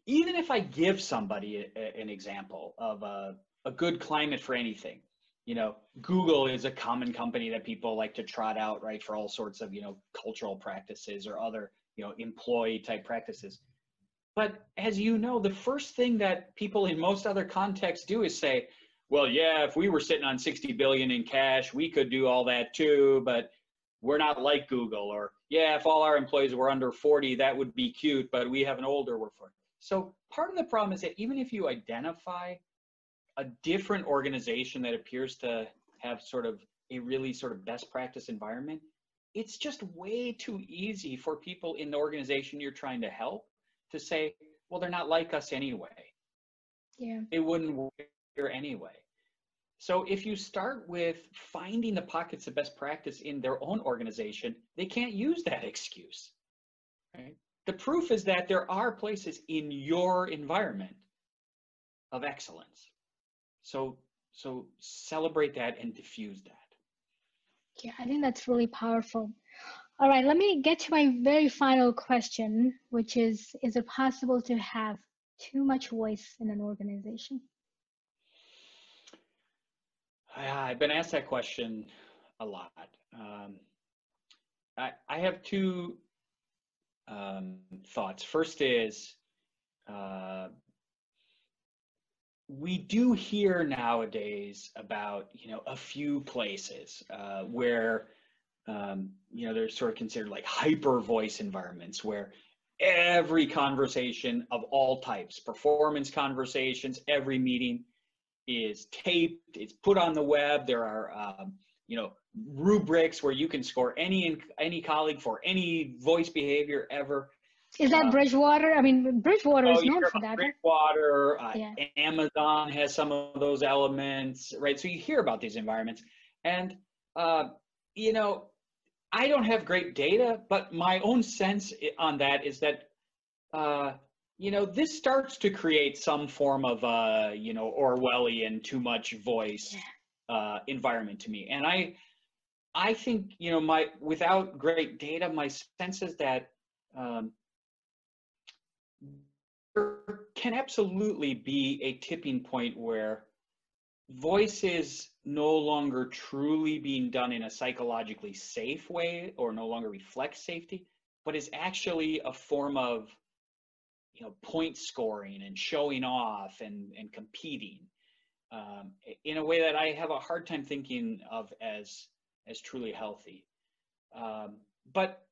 even if I give somebody an example of a good climate for anything, you know, Google is a common company that people like to trot out, right, for all sorts of, you know, cultural practices or other, you know, employee type practices. But as you know, the first thing that people in most other contexts do is say, well, yeah, if we were sitting on 60 billion in cash, we could do all that too, but we're not like Google. Or, yeah, if all our employees were under 40, that would be cute, but we have an older workforce. So part of the problem is that even if you identify a different organization that appears to have sort of a really sort of best practice environment, it's just way too easy for people in the organization you're trying to help to say, well, they're not like us anyway. Yeah. It wouldn't work here anyway. So if you start with finding the pockets of best practice in their own organization, they can't use that excuse. Right? The proof is that there are places in your environment of excellence. So celebrate that and diffuse that. Yeah, I think that's really powerful. All right, let me get to my very final question, which is it possible to have too much voice in an organization? I've been asked that question a lot. I have 2 thoughts. First is, we do hear nowadays about, you know, a few places where, you know, they're sort of considered like hyper voice environments where every conversation of all types, performance conversations, every meeting is taped, it's put on the web. There are, you know, rubrics where you can score any colleague for any voice behavior ever. Is that Bridgewater? I mean, Bridgewater Oh, is you known hear for about that, right? Bridgewater, Yeah. Amazon has some of those elements, right? So you hear about these environments, and uh, you know, I don't have great data, but my own sense on that is that uh, this starts to create some form of Orwellian too much voice Yeah. environment to me, and I think my without great data, my sense is that. Um, there can absolutely be a tipping point where voice is no longer truly being done in a psychologically safe way or no longer reflects safety, but is actually a form of point scoring and showing off and competing in a way that I have a hard time thinking of as truly healthy. Um, but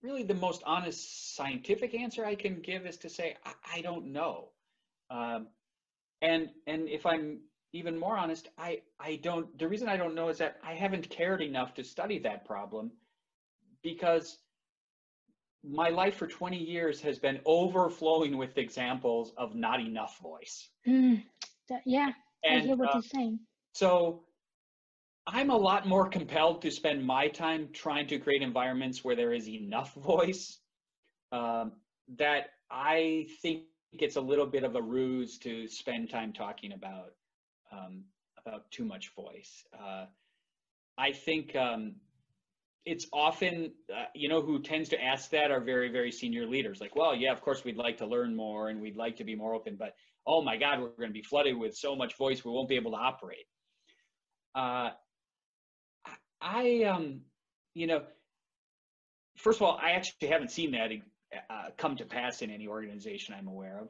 really the most honest scientific answer I can give is to say I don't know. Um, and if I'm even more honest, I don't. The reason I don't know is that I haven't cared enough to study that problem because my life for 20 years has been overflowing with examples of not enough voice. Mm, yeah, I And hear what you're saying. so I'm a lot more compelled to spend my time trying to create environments where there is enough voice um, that I think it's a little bit of a ruse to spend time talking about too much voice. I think it's often, who tends to ask that are very, very senior leaders. Like, well, yeah, of course we'd like to learn more and we'd like to be more open, but oh my God, we're going to be flooded with so much voice we won't be able to operate. Uh, I, first of all, I actually haven't seen that come to pass in any organization I'm aware of.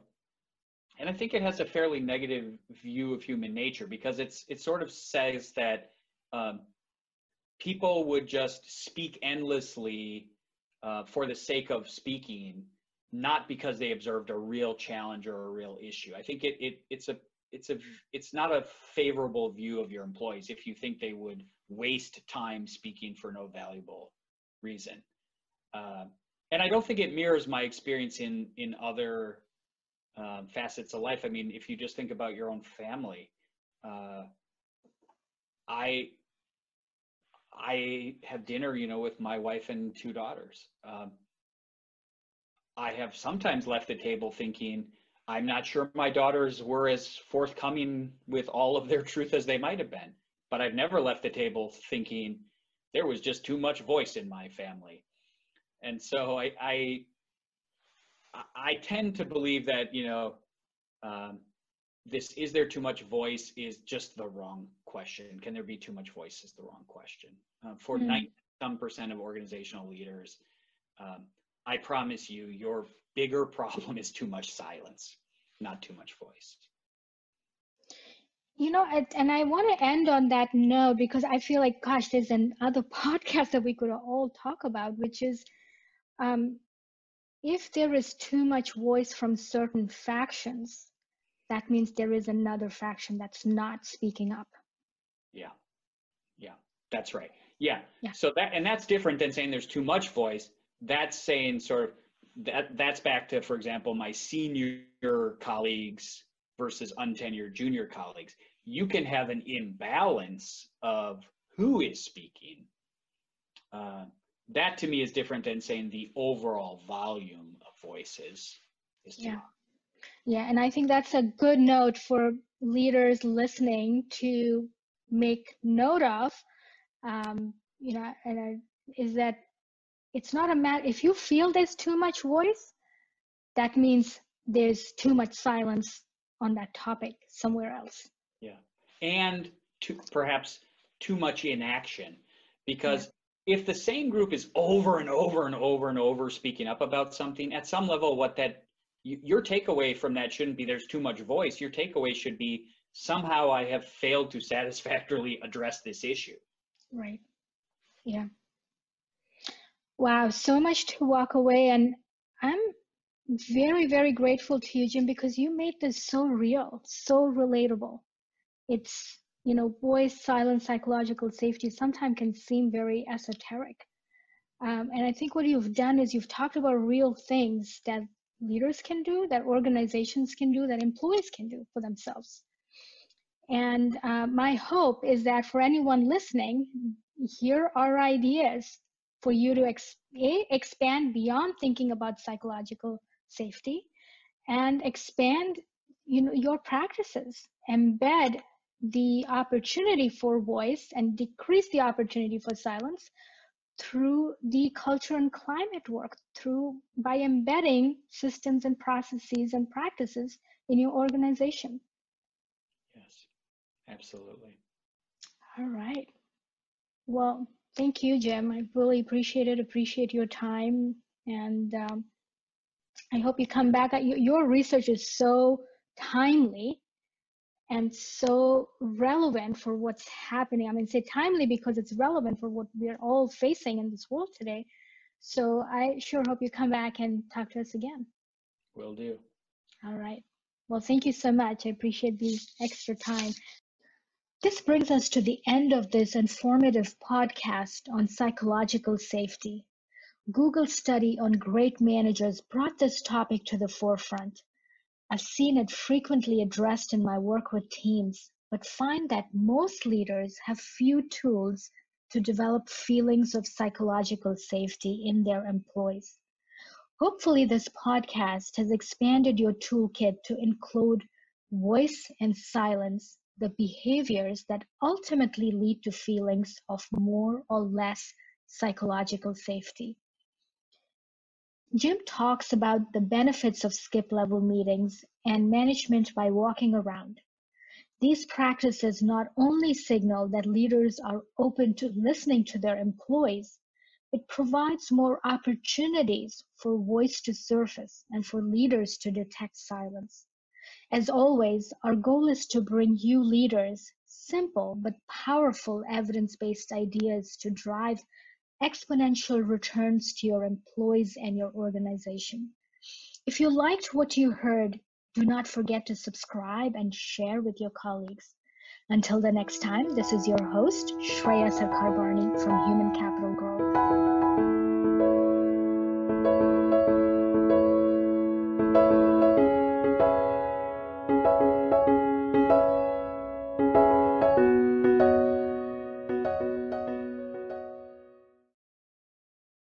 And I think it has a fairly negative view of human nature because it sort of says that um, people would just speak endlessly for the sake of speaking, not because they observed a real challenge or a real issue. I think it's not a favorable view of your employees if you think they would waste time speaking for no valuable reason. Uh, and I don't think it mirrors my experience in other facets of life. I mean, if you just think about your own family, uh, I I have dinner, with my wife and two daughters. I have sometimes left the table thinking, I'm not sure my daughters were as forthcoming with all of their truth as they might have been. But I've never left the table thinking there was just too much voice in my family. And so I tend to believe that, um, this is there too much voice is just the wrong question. Can there be too much voice is the wrong question. For Mm. 90% of organizational leaders, um, I promise you, your bigger problem is too much silence, not too much voice. And I want to end on that note because I feel like, gosh, there's another podcast that we could all talk about, which is um, if there is too much voice from certain factions, that means there is another faction that's not speaking up. Yeah, yeah, that's right. Yeah, Yeah. so that's different than saying there's too much voice. That's saying sort of that's back to, for example, my senior colleagues versus untenured junior colleagues. You can have an imbalance of who is speaking. That to me is different than saying the overall volume of voices is too Yeah. high. Yeah. And I think that's a good note for leaders listening to make note of, is that it's not a matter, if you feel there's too much voice, that means there's too much silence on that topic somewhere else. Yeah, and perhaps too much inaction, Yeah. because if the same group is over and over and over and over speaking up about something, at some level, your takeaway from that shouldn't be there's too much voice. Your takeaway should be somehow I have failed to satisfactorily address this issue. Right. Yeah. Wow. So much to walk away. And I'm very, very grateful to you, Jim, because you made this so real, so relatable. It's, voice, silence, psychological safety sometimes can seem very esoteric. And I think what you've done is you've talked about real things that leaders can do, that organizations can do, that employees can do for themselves. And my hope is that for anyone listening, here are ideas for you to expand beyond thinking about psychological safety and expand your practices, embed the opportunity for voice and decrease the opportunity for silence through the culture and climate work, through by embedding systems and processes and practices in your organization. Yes, absolutely. All right. Well, thank you, Jim. I really appreciate your time. And I hope you come back. Your research is so timely and so relevant for what's happening. I mean, say timely because it's relevant for what we're all facing in this world today. So I sure hope you come back and talk to us again. Will do. All right. Well, thank you so much. I appreciate the extra time. This brings us to the end of this informative podcast on psychological safety. Google's study on great managers brought this topic to the forefront. I've seen it frequently addressed in my work with teams, but find that most leaders have few tools to develop feelings of psychological safety in their employees. Hopefully, this podcast has expanded your toolkit to include voice and silence, the behaviors that ultimately lead to feelings of more or less psychological safety. Jim talks about the benefits of skip level meetings and management by walking around. These practices not only signal that leaders are open to listening to their employees, it provides more opportunities for voice to surface and for leaders to detect silence. As always, our goal is to bring you leaders simple but powerful evidence-based ideas to drive exponential returns to your employees and your organization. If you liked what you heard, do not forget to subscribe and share with your colleagues. Until the next time, this is your host, Shreya Sarkarbarni from Human Capital Growth.